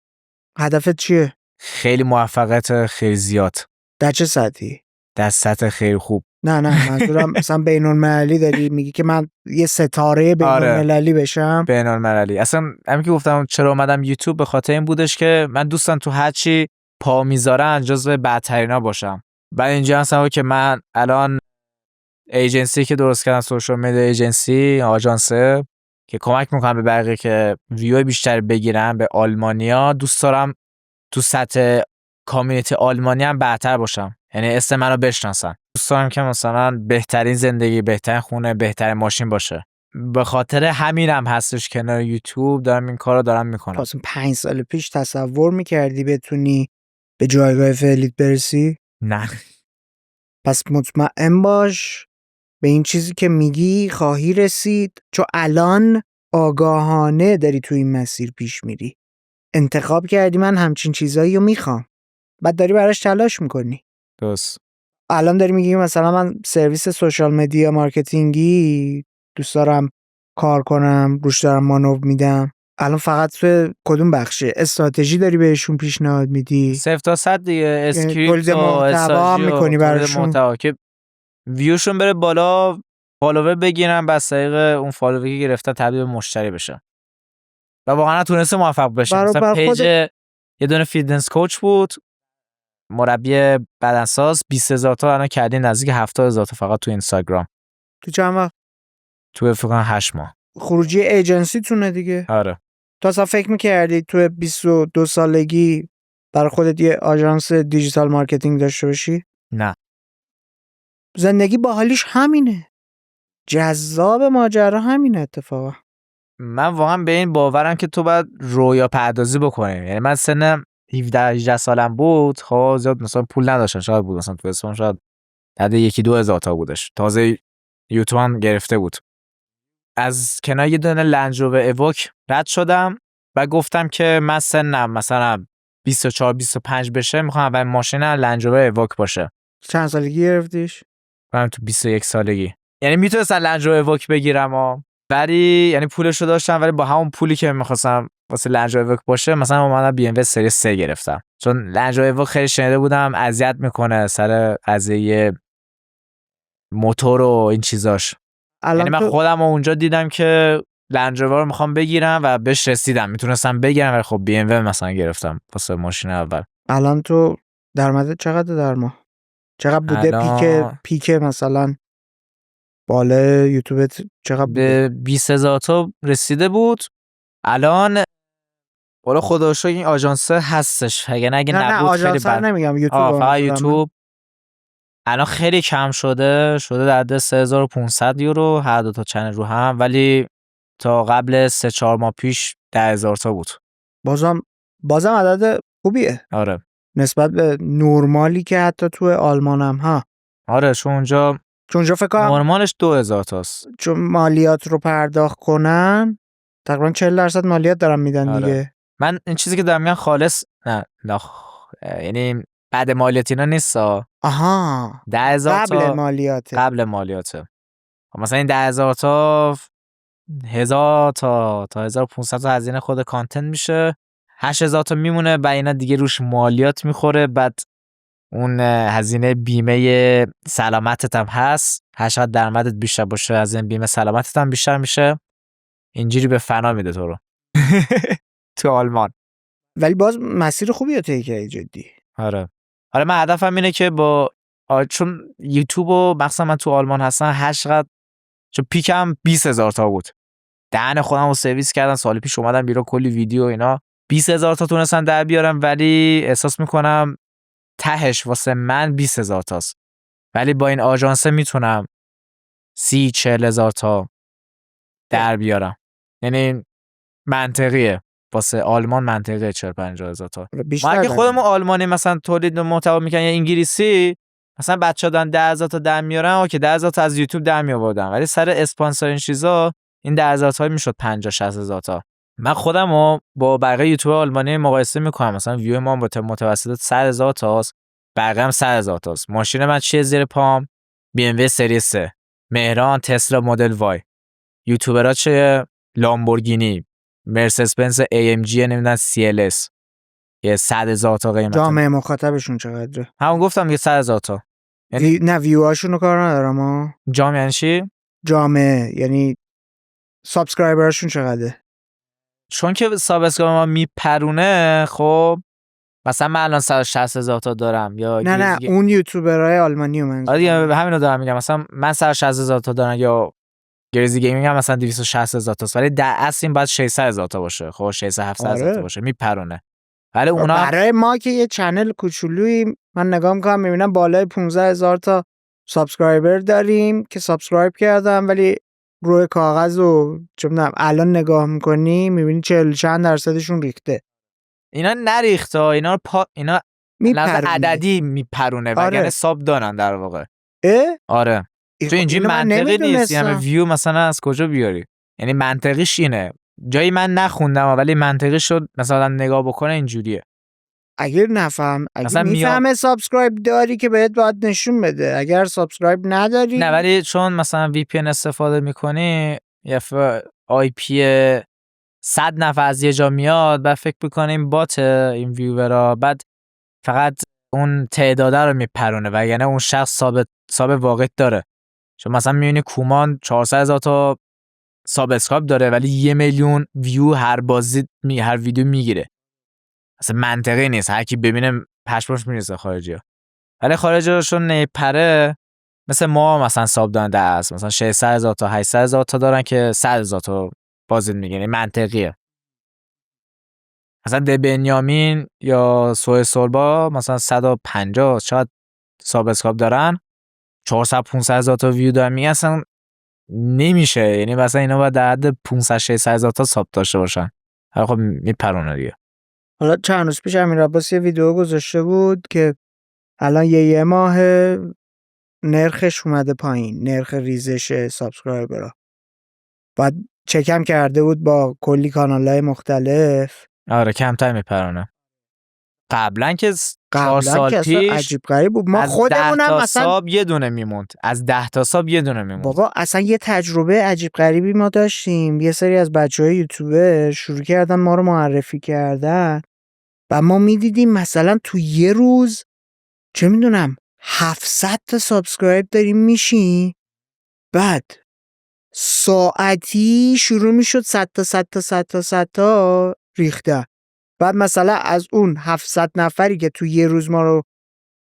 هدفت چیه؟ خیلی موفقیت خیلی زیاد. در چه سطحی؟ در سطح خیلی خوب. نه منظورم مثلا بین‌المللی داری میگی که من یه ستاره بین‌المللی بشم. بین‌المللی اصلا همین که گفتم چرا اومدم یوتیوب به خاطر این بودش که من دوستم تو هر چی پا میذارن جزو بدترینا باشم. بعد اینجا هستم که من الان ایجنسی که درست کردم، سوشال مدیا ایجنسی، آژانسه که کمک میکنم به بقیه که ویو بیشتر بگیرن به آلمانیا. دوست دارم تو سطح کامیونیتی آلمانی هم بهتر باشم، یعنی اسم منو بشناسن. دوست دارم که مثلا بهترین زندگی، بهترین خونه، بهترین ماشین باشه. به خاطر همینم هستش کنار یوتیوب دارم این کارو دارم میکنم. واسه 5 سال پیش تصور میکردی بتونی به جایگاه فعلیت برسی؟ نه. پس مطمئن باش به این چیزی که میگی خواهی رسید، چون الان آگاهانه داری تو این مسیر پیش میری. انتخاب کردی من همچین چیزایی رو میخوام، بعد داری براش تلاش میکنی. درست. الان داری میگی مثلا من سرویس سوشال مدیا مارکتینگی دوست دارم کار کنم، روش دارم مانور میدم. الان فقط تو کدوم بخشه استراتژی داری بهشون پیشنهاد میدی؟ 0 تا 100 دیگه، اسکریپت تولید محتوا هم میکنی براشون، محتوا که ویوشون بره بالا، فالوور بگیرن، بس طریق اون فالووری که گرفتن تبدیل به مشتری بشه. و واقعا تونسته موفق بشه. مثلا پیج یه دونه فیتنس کوچ بود، مربی بدنساز، 20000 تا الان کردیم نزدیک 70000 تا فقط تو اینستاگرام. تو چند وقت؟ تو فکر کنم 8 ماه. خروجی ایجنسی تونه دیگه. آره. تو اصلا فکر میکردی تو 22 سالگی برای خودت یه آژانس دیجیتال مارکتینگ داشته باشی؟ نه. زندگی باحالیش همینه. جذاب ماجرا همینه اتفاقا. من واقعا به این باورم که تو باید رویا پردازی بکنی. یعنی من سنم 17-18 سالم بود، خب زیاد مثلا پول نداشتم، شاید بود مثلا تو اسمم شاید حد 1-2 هزار تا بودش. تازه یوتیوب هم گرفته بود. از کنار یه دونه لنج روور اووک رد شدم و گفتم که من سنم مثلا 24-25 بشه، میخوام اول ماشینم لنج روور اووک باشه. چند سالگی گرفتیش؟ من تو 21 سالگی. یعنی میتونستم لنج روور اووک بگیرم ولی یعنی پولشو داشتم، ولی با همون پولی که می‌خواستم واسه لنج روور اووک باشه مثلا اومدم بی ام و سری 3 گرفتم. چون لنج روور اووک خیلی شنیده بودم اذیت میکنه سر قضیه موتور و این چیزاش. یعنی من خودم اونجا دیدم که لنج روور رو میخوام بگیرم و بهش رسیدم، میتونستم بگیرم ولی خب بی ام و مثلا گرفتم واسه ماشین اول. الان تو درآمدت چقدر در ماه؟ چقدر بوده پیک مثلا بالا یوتیوبت چقدر بوده؟ به 20000 تا رسیده بود. الان والا خدا رو شکر این آژانس هستش، اگه نبود خیلی بد. نمیگم یوتیوب، فقط یوتیوب الان خیلی کم شده در حد 3500 یورو هر دو تا چنل رو هم، ولی تا قبل 3-4 ماه پیش 10000 تا بود. بازم عدد خوبیه. آره. نسبت به نورمالی که حتی تو آلمان هم ها. آره چون اونجا فکر کنم نورمالش 2000 تاست. چون مالیات رو پرداخت کنن تقریبا 40% مالیات دارن میدن. آره. دیگه من این چیزی که دارم میگم خالص نه یعنی بعد مالیات اینا نیستا. آها 10000 تا قبل مالیاته. مثلا این 10000 تا 1000 تا 1500 تا هزینه خود کانتنت میشه، 8000 تا میمونه و اینا دیگه روش مالیات میخوره. بعد اون هزینه بیمه سلامتت هم هست، هر چقدر درآمدت بیشتر باشه هزینه بیمه سلامتت هم بیشتر میشه. اینجوری به فنا میده تو رو. تو آلمان. ولی باز مسیر خوبیه طی کردی جدی. آره من هدفم اینه که با چون یوتیوب و مثلا من تو آلمان هستم، هر چقدر چون پیکم 20000 تا بود، دهن خودم رو سرویس کردن. سال پیش اومدم بیرون کلی ویدیو اینا 20000 تا تونستن در بیارم، ولی احساس میکنم تهش واسه من 20000 تاست، ولی با این آژانسه میتونم 30-40 هزار تا در بیارم. یعنی منطقیه واسه آلمان، منطقیه 40-50 هزار تا. ما اگه خودمون آلمانی مثلا تولید محتوا میکنن یا انگلیسی، مثلا بچه‌ها دارن 10000 تا در میارن، اوکی 10000 تا از یوتیوب در میآوردن، ولی سر اسپانسر این چیزا این 10000 تا میشد 50-60 هزار تا. من خودمو با بقیه یوتیوب آلمانی مقایسه میکنم، مثلا ویو ما با متوسط 100 هزار تاست، بقیه هم 100 هزار تاست. ماشین من چیه زیر پام؟ بی ام و سری 3، مهران تسلا مدل وای، یوتیوبرها چه لامبورگینی، مرسدس بنز ای ام جی نمیدونم سی ال اس یه 100 هزار تا قیمت. جامعه مخاطبشون چقدره؟ همون گفتم یه 100 هزار تا. یعنی نه ویوهاشون رو کار ندارم ها. جام یعنی چی؟ جامعه یعنی سابسکرایبرشون چقدره؟ چون که سابسکرایبر ما میپرونه، خب مثلا من الان 160,000 تا دارم یا نه اون یوتیوبرهای آلمانی رو منظورم. آره همین رو دارم میگم، مثلا من 160,000 تا دارم یا گریزی گیمینگ هم مثلا 260,000 تاست، ولی در اصل این باید 600,000 تا باشه. خب 600-700,000 تا باشه، میپرونه. ولی اونا برای ما که یه چنل کوچولویی، من نگاه میکنم میبینم بالای 15,000 تا سابسکرایبر داریم که سابسکرایب کردم، ولی روی کاغذ و چه میدونم الان نگاه میکنی میبینی 40 چند درصدشون ریخته. اینا نریخته، اینا اینا لحاظ عددی میپرونه، آره. وگرنه ساب دارن در واقع. آره تو اینجوری من منطقی نیست، یعنی ویو مثلا از کجا بیاری؟ یعنی منطقیش اینه، جایی من نخوندم ولی منطقی شد مثلا نگاه بکنه اینجوریه. اگر میفهمه سابسکرایب داری که بهت باید نشون بده، اگر سابسکرایب نداری نه، ولی چون مثلا وی پی ان استفاده میکنی یا آی پی 100 نفر از یه جا میاد، بعد فکر میکنه این بات این ویورا، بعد فقط اون تعداده رو میپرونه و یعنی اون شخص ثابت واقعی داره. چون مثلا میبینی کومان 400,000 تا سابسکرایب داره ولی 1,000,000 ویو هر بازی هر ویدیو میگیره. اصلا منطقی نیست، هر کی ببینه پشمش میریزه خارجی‌ها. ولی خارجی‌هاشون نپره، مثل ما مثلا ساب دارن در اصل مثلا 600,000 تا 800,000 تا دارن که 100,000 تا بازی میگیره. منطقیه. مثلا بنیامین یا سوی سولبا مثلا 150 شاید سابسکرایب دارن، 400-500,000 تا ویو دارن، میگن اصلا نمیشه. یعنی مثلا اینا باید در حد 500-600,000 تا ساب داشته باشن. حالا خب میپرونه دیگه. حالا چند روز پیش امیر عباس یه ویدیو گذاشته بود که الان یه ماه نرخش اومده پایین، نرخ ریزش سابسکرایبرها. بعد چکم کرده بود با کلی کانال‌های مختلف. آره کمتر میپرونه. قبلا که 4 سال پیش عجیب غریب بود. ما خودمونم مثلا ساب یه دونه میموند، از 10 تا ساب یه دونه میموند. بابا اصلا یه تجربه عجیب غریبی ما داشتیم. یه سری از بچهای یوتیوبر شروع کردن ما رو معرفی کردن و ما میدیدیم مثلا تو یه روز چه میدونم 700 تا سابسکرایب داریم میشیم، بعد ساعتی شروع میشد 100 تا ریخته. بعد مثلا از اون 700 نفری که تو یه روز ما رو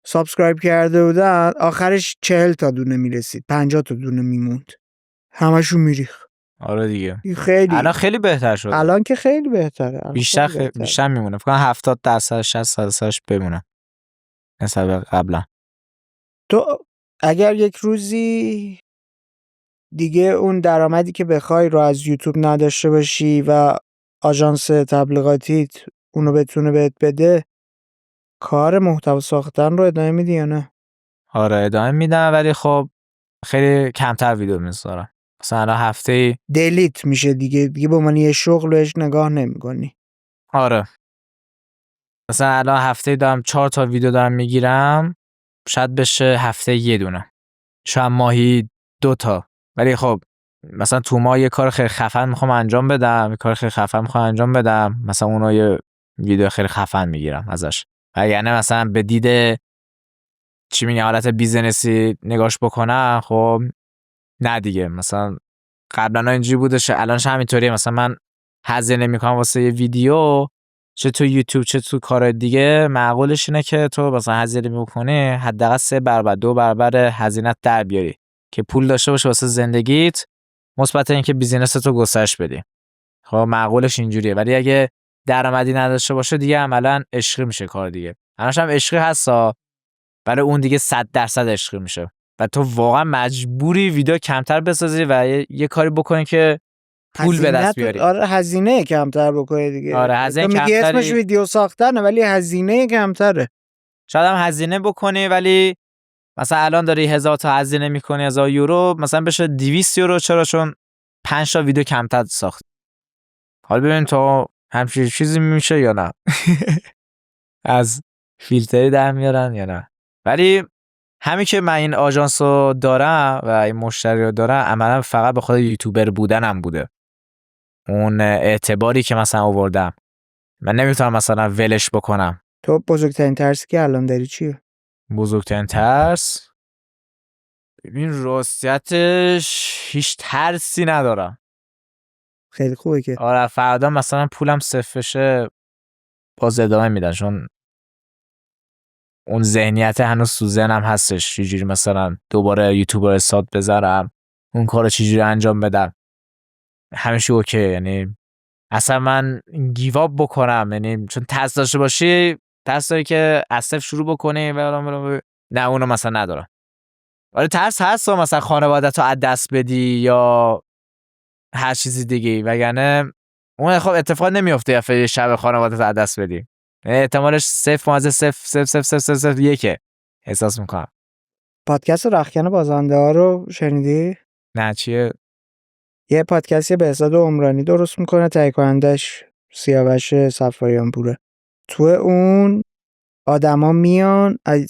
سابسکرایب کرده بودن، آخرش 40 تا دونه میرسید، 50 تا دونه میموند، همشون میریخت. آره دیگه. خیلی الان خیلی بهتر شد. الان که خیلی بهتره. بیشتر میمونه. فکر کنم 70% 60% بمونه نسبت به قبلا. تو اگر یک روزی دیگه اون درآمدی که بخوای رو از یوتیوب نداشته باشی و آژانس تبلیغاتیت اونو بتونه بهت بده، کار محتوا ساختن رو ادامه میدی یا نه؟ آره ادامه میدم، ولی خب خیلی کمتر ویدیو میذارم. مثلا هفته دلیت میشه دیگه به عنوان یه شغل بهش نگاه نمی‌کنی. آره مثلا الان هفته دارم 4 تا ویدیو دارم میگیرم، شاید بشه هفته یه دونه، شاید ماهی 2 تا. ولی خب مثلا تو ماه یه کار خیلی خفن میخوام انجام بدم، مثلا اونو یه ویدیو خیلی خفن میگیرم ازش. و یعنی مثلا به دید چی میگه حالت بیزنسی نگاش بکنم، خب نه دیگه. مثلا قبلا اینجوری بودش، الانش همینطوریه. مثلا من هزینه میکنم واسه یه ویدیو، چه تو یوتیوب چه تو کار دیگه، معقولش اینه که تو مثلا هزینه میکنی حداقل 3 برابر 2 برابر هزینه‌ت در بیاری که پول داشته باشه واسه زندگیت، مثبت این که بیزینس تو گسترش بدی. خب معقولش اینجوریه. ولی اگه درآمدی نداشته باشه دیگه عملاً عشقی میشه کار دیگه. الانش هم عشقی هستا، برای اون دیگه 100% عشقی میشه و تو واقعا مجبوری ویدیو کمتر بسازی و یه کاری بکنی که پول به دست بیاری. آره هزینه کمتر بکنی دیگه. آره هزینه کمتر. میگی اسمش ویدیو ساختنه ولی هزینه کمتره. شاید هم هزینه بکنی ولی مثلا الان داری 1000 تا هزینه میکنی 1000 یورو، مثلا بشه 200 یورو. چرا؟ چون 5 تا ویدیو کمتر ساخت. حالا ببین تو همچین چیزی میشه یا نه. از فیلتری در میارن یا نه. ولی همین که من این آژانس رو دارم و این مشتری رو دارم عملا فقط به خاطر یوتیوبر بودنم بوده. اون اعتباری که مثلا آوردم من نمیتونم مثلا ولش بکنم. تو بزرگترین ترسی که الان داری چیه؟ بزرگترین ترس ببین راستیتش هیچ ترسی ندارم. خیلی خوبه که آره فردا مثلا پولم صفر بشه باز ادامه میدن، چون اون ذهنیت هنوز تو ذهنم هستش چجوری مثلا دوباره یوتیوبر حساب بذارم، اون کارو چجوری انجام بدم. همیشه اوکی، یعنی اصلا من گیواب بکنم، یعنی چون ترس داشته باشی ترس داری که از صفر شروع بکنی نه اونو مثلا ندارم. آره ترس هست مثلا خانواده‌تو از دست بدی یا هر چیزی دیگه، وگرنه اون خب اتفاق نمیفته یه شب خانواده‌تو از دست بدی. احتمالش 0.00001 احساس میکنم. پادکست رختکن بازنده ها رو شنیدی؟ نه چیه؟ یه پادکستی بهزاد عمرانی درست میکنه، تهیه کنندش سیاوش صفاریان پوره. تو اون آدما میان از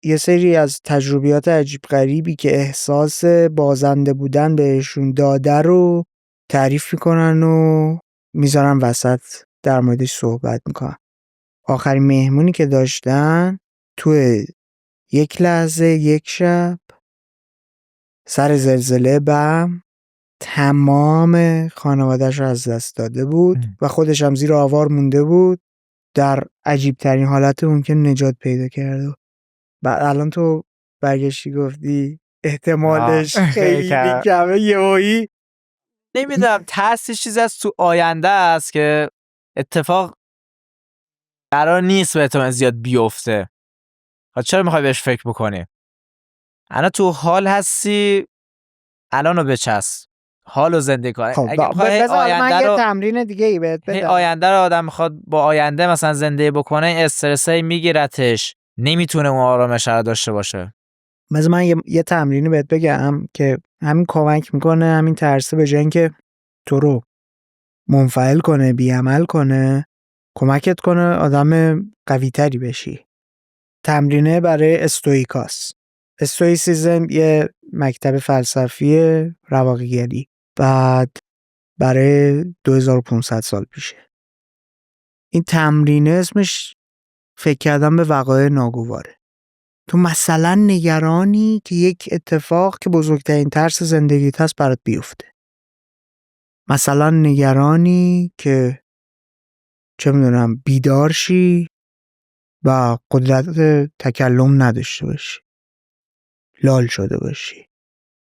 یه سری از تجربیات عجیب غریبی که احساس بازنده بودن بهشون داده رو تعریف میکنن و میذارن وسط، در موردش صحبت میکنن. آخرین مهمونی که داشتن تو یک لحظه یک شب سر زلزله بم تمام خانواده‌اش رو از دست داده بود و خودش هم زیر آوار مونده بود، در عجیب ترین حالت ممکن نجات پیدا کرده. بعد الان تو برگشتی گفتی احتمالش خیلی کمه، یهویی نمیدونم ترس چیزی از تو آینده است که اتفاق قرار نیست به احتمال زیاد بیفته. چرا میخوای بهش فکر بکنی؟ الان تو حال هستی، الانو بچس، حالو زندگی کن. خب اگه میخوای بذار من آینده یه رو تمرین دیگه ای بهت بدم. آینده رو آدم میخواد با آینده مثلا زندگی بکنه، استرسای میگیرتش، نمیتونه اون آرامش رو داشته باشه. مثلا من یه تمرینی بهت بگم که همین کمک میکنه، همین ترسه به جای اینکه تو رو منفعل کنه، بیعمل کنه، کمکت کنه آدم قوی تری بشی. تمرینه برای استوئیکاس. استوئیسیزم یه مکتب فلسفی رواقیگری، بعد برای 2500 سال پیشه. این تمرینه اسمش فکر کردن به وقایع ناگواره. تو مثلا نگرانی که یک اتفاق که بزرگترین ترس زندگیت هست برات بیفته. مثلا نگرانی که چه میدونم بیدار شی و قدرت تکلم نداشته باشی، لال شده باشی.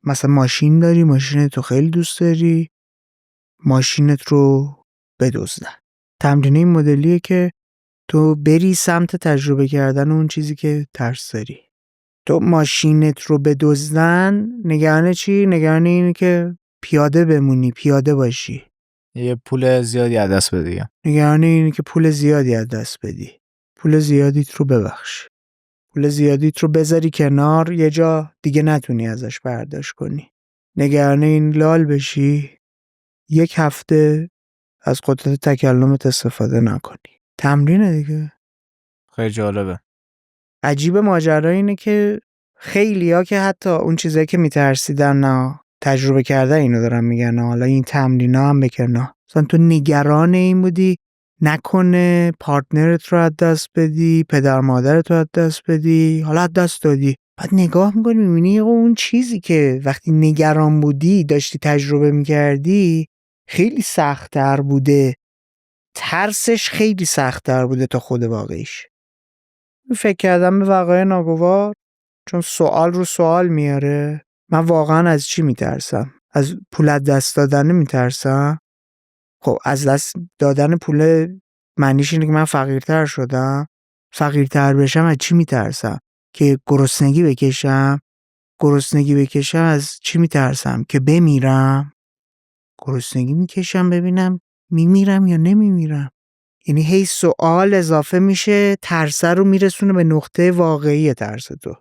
مثلا ماشین داری، ماشینت تو خیلی دوست داری، ماشینت رو بدزدن. تمرین این مدلیه که تو بری سمت تجربه کردن اون چیزی که ترس داری. تو ماشینت رو بدزدن نگران چی؟ نگران اینه که پیاده بمونی، پیاده باشی. یه پول زیادی از دست بدی. نگران اینه که پول زیادی از دست بدی. پول زیادیت رو ببخش. پول زیادیت رو بذاری کنار، یه جا دیگه نتونی ازش برداشت کنی. نگران این لال بشی، یک هفته از قدرت تکلمت استفاده نکنی. تمرینه دیگه. خیلی جالبه. عجیب ماجرا اینه که خیلیا که حتی اون چیزایی که میترسیدن نه تجربه کردن اینو دارن میگن، حالا این تمرینا هم بکنه. مثلا تو نگران این بودی نکنه پارتنرت رو از دست بدی، پدر مادرت رو از دست بدی، حالا از دست دادی. بعد نگاه میکنی میبینی اون چیزی که وقتی نگران بودی داشتی تجربه میکردی خیلی سخت‌تر بوده، ترسش خیلی سخت‌تر بوده تا خود واقعیش. فکر کردم به وقایع ناگوار، چون سوال رو سوال میاره. من واقعا از چی میترسم؟ از پول از دست دادن میترسم. خب از دست دادن پول معنیش اینه که من فقیرتر شدم. فقیرتر بشم از چی میترسم؟ که گرسنگی بکشم. گرسنگی بکشم از چی میترسم؟ که بمیرم. گرسنگی میکشم ببینم میمیرم یا نمیمیرم. یعنی هی سوال اضافه میشه، ترس رو میرسونه به نقطه واقعی ترس تو.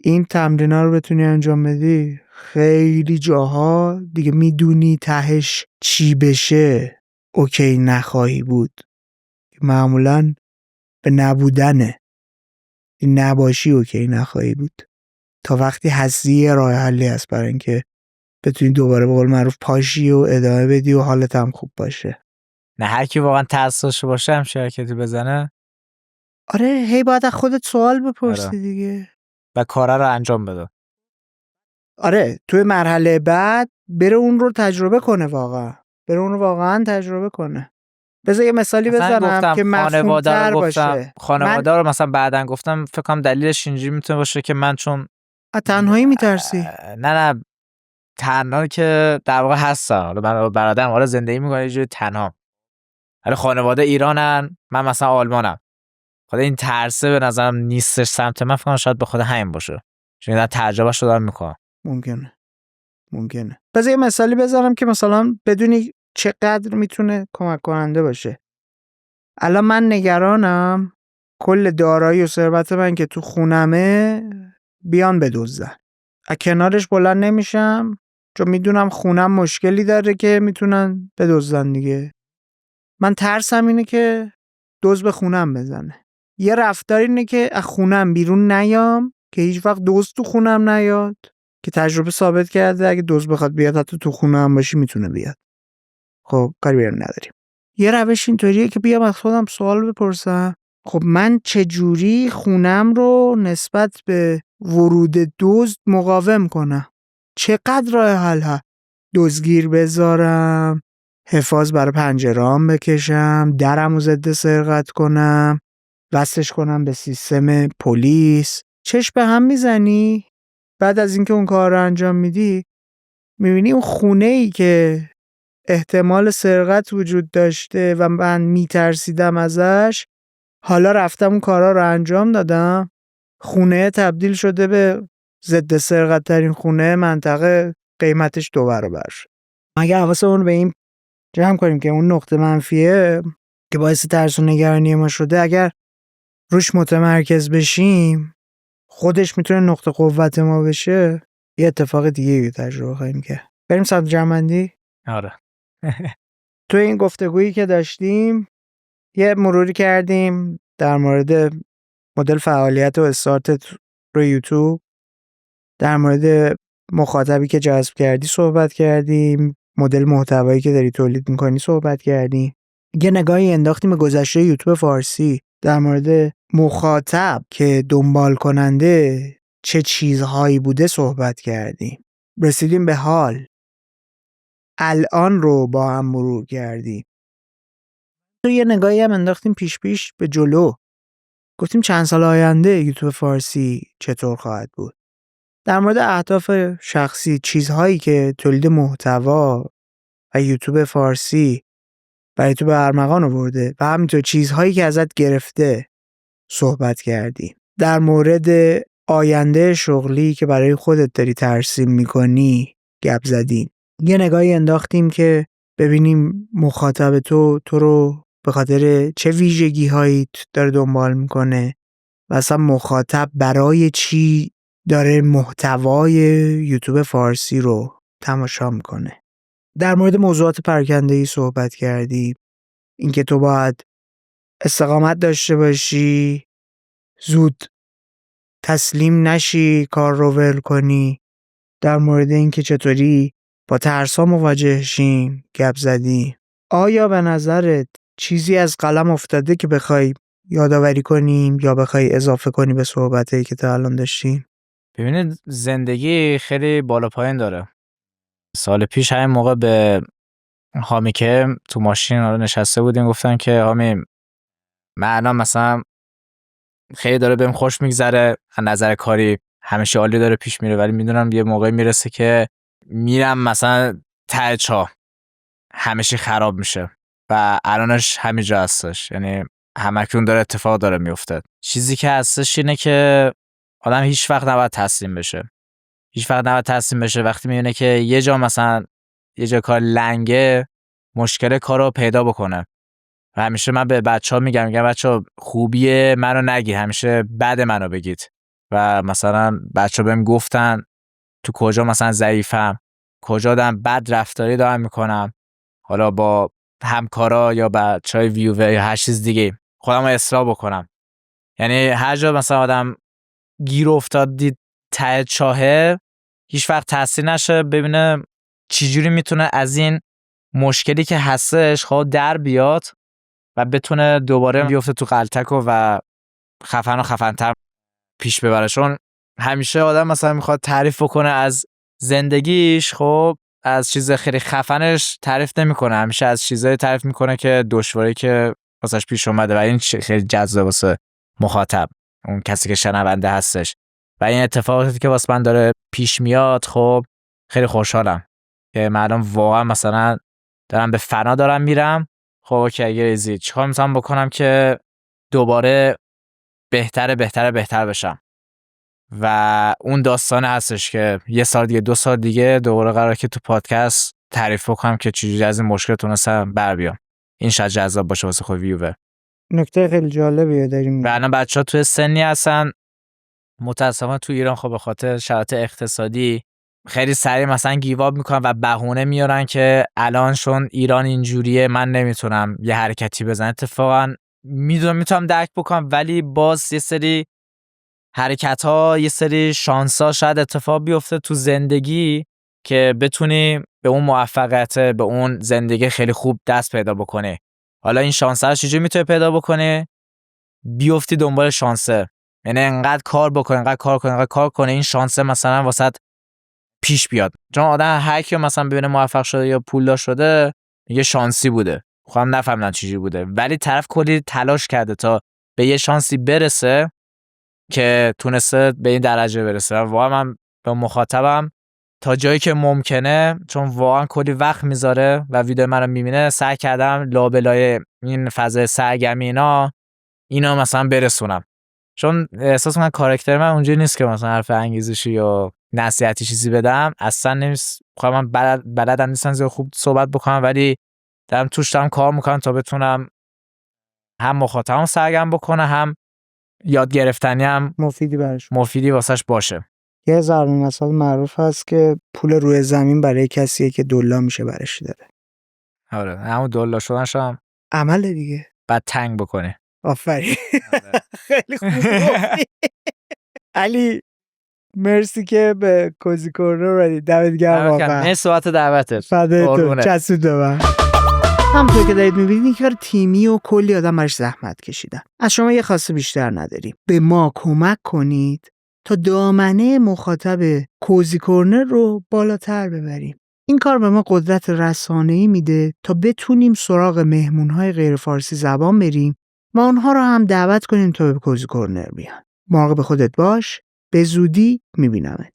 این تمرین‌ها رو بتونی انجام بدی، خیلی جاها دیگه میدونی تهش چی بشه اوکی نخواهی بود. معمولاً به نبودنه. نباشی اوکی نخواهی بود. تا وقتی هستی یه راه حلی هست برای اینکه بتونی دوباره به قول معروف پاشی و ادامه بدی و حالت هم خوب باشه. نه هر کی واقعا ترس داشته باشه هم شرکتی بزنه. آره هی باید از خودت سوال بپرسی آره. دیگه و کارا رو انجام بده. آره توی مرحله بعد بره اون رو تجربه کنه، واقعا تجربه کنه. بذار یه مثالی مثلا بزنم گفتم که مفهوم خانواده تر رو گفتم، باشه. خانواده رو مثلا بعدن گفتم فکر کنم دلیلش اینجوری میتونه باشه که من چون از تنهایی میترسی. نه تنها که در واقع هستم، حالا من برادرم آره زندگی میکنه یه جوری تنها، حالا خانواده ایرانن، من مثلا آلمانم، خدا این ترسه به نظرم نیستش سمت من، فکر کنم شاید به خود همین باشه، چون در تجربهش رو دارم میکنم. ممکنه. بذار یه مثالی بزنم که مثلا بدونی چقدر میتونه کمک کننده باشه. الان من نگرانم کل دارایی و ثروت من که تو خونمه بیان بدزدن. از کنارش بلند نمیشم چون میدونم خونم مشکلی داره که میتونن بدزدن دیگه. من ترسم اینه که دزد به خونم بزنه. یه رفتار اینه که از خونم بیرون نیام که هیچ وقت دزد تو خونم نیاد، که تجربه ثابت کرده اگه دزد بخواد بیاد حتی تو خونه هم باشی میتونه بیاد. خب کاری بهمون نداریم. یه روش اینطوریه که بیام از خودم سوال بپرسم خب من چجوری خونم رو نسبت به ورود دزد مقاوم کنم؟ چقدر راه حل هست؟ دزدگیر بذارم، حفاظ برای پنجره‌ام بکشم، درمو ضد سرقت کنم، وصلش کنم به سیستم پلیس. چشم به هم میزنی؟ بعد از اینکه اون کار رو انجام میدی میبینی اون خونه‌ای که احتمال سرقت وجود داشته و من میترسیدم ازش، حالا رفتم اون کارا رو انجام دادم، خونه تبدیل شده به ضد سرقت ترین خونه منطقه، قیمتش 2 برابر شد. اگه حواسمون به این جمع کنیم که اون نقطه منفیه که باعث ترس و نگرانی ما شده، اگر روش متمرکز بشیم خودش میتونه نقطه قوت ما بشه. یه اتفاق دیگه رو تجربه خواهیم کرد. بریم سمت جمع‌بندی. آره. تو این گفتگویی که داشتیم یه مروری کردیم در مورد مدل فعالیت و استارت رو یوتیوب، در مورد مخاطبی که جذب کردی صحبت کردیم، مدل محتوایی که داری تولید میکنی صحبت کردیم. یه نگاهی انداختیم به گذشته یوتیوب فارسی در مورد مخاطب که دنبال کننده چه چیزهایی بوده صحبت کردیم. رسیدیم به حال، الان رو با هم مرور کردیم. تو یه نگاهی هم انداختیم پیش به جلو، گفتیم چند سال آینده یوتیوب فارسی چطور خواهد بود. در مورد اهداف شخصی، چیزهایی که تولید محتوا و یوتیوب فارسی برای تو به ارمغان آورده و همینطور چیزهایی که ازت گرفته صحبت کردیم. در مورد آینده شغلی که برای خودت داری ترسیم میکنی گپ زدیم. یه نگاهی انداختیم که ببینیم مخاطب تو رو به خاطر چه ویژگی هایی داره دنبال میکنه و اصلا مخاطب برای چی داره محتوای یوتیوب فارسی رو تماشا میکنه. در مورد موضوعات پراکنده‌ای صحبت کردیم، اینکه تو باید استقامت داشته باشی، زود تسلیم نشی، کار رو ول کنی. در مورد اینکه چطوری با ترسا مواجه شیم گپ زدیم. آیا به نظرت چیزی از قلم افتاده که بخوای یادآوری کنیم یا بخوای اضافه کنی به صحبتایی که تا الان داشتیم؟ ببینید زندگی خیلی بالا پایین داره. سال پیش همین موقع به حامی که تو ماشین نشسته بودیم گفتن که حامی من الان مثلا خیلی داره بهم خوش میگذره، از نظر کاری همیشه عالی داره پیش میره، ولی میدونم یه موقعی میرسه که میرم مثلا ته چاه همیشه خراب میشه و الانش همینجا هستش، یعنی همکنون داره اتفاق داره میفته. چیزی که هستش اینه که آدم هیچ وقت نباید تسلیم بشه. وقتی میبینه که یه جا مثلا یه جا کار لنگه مشکل کارو پیدا بکنه. و همیشه من به بچه‌ها میگم بچه‌ها خوبیه منو نگید، همیشه بد منو بگید. و مثلا بچه‌ها بهم گفتن تو کجا مثلا ضعیفم، کجا دارم بد رفتاری دارم میکنم، حالا با همکارا یا بچهای ویور یا هر چیز دیگه خودم رو اصلاح بکنم. یعنی هر جا مثلا آدم گیر افتاد دید ته چاهه، هیچ وقت تاثیر نشه ببینه چجوری میتونه از این مشکلی که هستش خود در بیاد و بتونه دوباره بیفته تو غلطک و خفن‌تر پیش ببره. چون همیشه آدم مثلا میخواد تعریف بکنه از زندگیش خب از چیز خیلی خفنش تعریف نمیکنه، همیشه از چیزایی تعریف میکنه که دشواری که واسش پیش اومده و این خیلی جذاب واسه مخاطب، اون کسی که شنونده هستش. و این اتفاقاتی که واسه من داره پیش میاد خب خیلی خوشحالم که من الان واقعا مثلا دارم به فنا دارم میرم. خب اوکی گریزی چیکار میتونم بکنم که دوباره بهتر بشم. و اون داستانه هستش که یه سال دیگه 2 سال دیگه دوباره قراره که تو پادکست تعریف بکنم که چجوری از این مشکل تونستم بر بیام. این شاید جذاب باشه واسه خود ویور. نکته خیلی جالبیه داریم. و الان بچه‌ها توی سنی هستن متأسفانه تو ایران خب به خاطر شرایط اقتصادی خیلی سریع مثلا گیواب میکنن و بهونه میارن که الان چون ایران اینجوریه من نمیتونم یه حرکتی بزنم. اتفاقا میتونم درک بکنم، ولی باز یه سری حرکت ها، یه سری شانس ها شاید اتفاق بیفته تو زندگی که بتونی به اون موفقیت، به اون زندگی خیلی خوب دست پیدا بکنی. حالا این شانس ها چجوری میتونی پیدا بکنی؟ بیفتی دنبال شانسه، یعنی انقدر کار بکنی، انقدر کار کنی این شانسه مثلا واسط پیش بیاد. چون آدم هر کی مثلا ببینه موفق شده یا پولدار شده یه شانسی بوده، خودم نفهمیدم چجوری بوده، ولی طرف کلی تلاش کرده تا به یه شانسی برسه که تونسته به این درجه برسه. و واقعا من به مخاطبم تا جایی که ممکنه، چون واقعا کلی وقت میذاره و ویدیو منو میبینه، سعی کردم لابلای این فضای سرگرمی اینا مثلا برسونم. چون احساس من کاراکتر من اونجوری نیست که مثلا حرف انگیزشی یا نصیحتی چیزی بدم، اصلا نیست. خودم بلدم نیستم زیاد خوب صحبت بکنم، ولی دارم کار میکنم تا بتونم هم مخاطبم سرگرم بکنه، هم یاد گرفتنی هم مفیدی واسش باشه. یه ضرب المثل معروف هست که پول روی زمین برای کسیه که دلا میشه برش داره. آره همون دلا شدنش هم عمل دیگه، بعد تنگ بکنه. آفرین. خیلی خوب. علی مرسی که به کوزی کورنر اومدی. دمت گرم واقعا. مرسی بابت دعوتت. فدای چسود من. همونطور که دارید میبینید این کار تیمی و کلی آدم برش زحمت کشیدن. از شما یه خواسته بیشتر نداریم، به ما کمک کنید تا دامنه مخاطب کوزی کورنر رو بالاتر ببریم. این کار به ما قدرت رسانه‌ای میده تا بتونیم سراغ مهمونهای غیر فارسی زبان بریم و اونها رو هم دعوت کنیم تا به کوزی کورنر بیان. مراقب خودت باش، به زودی میبینمت.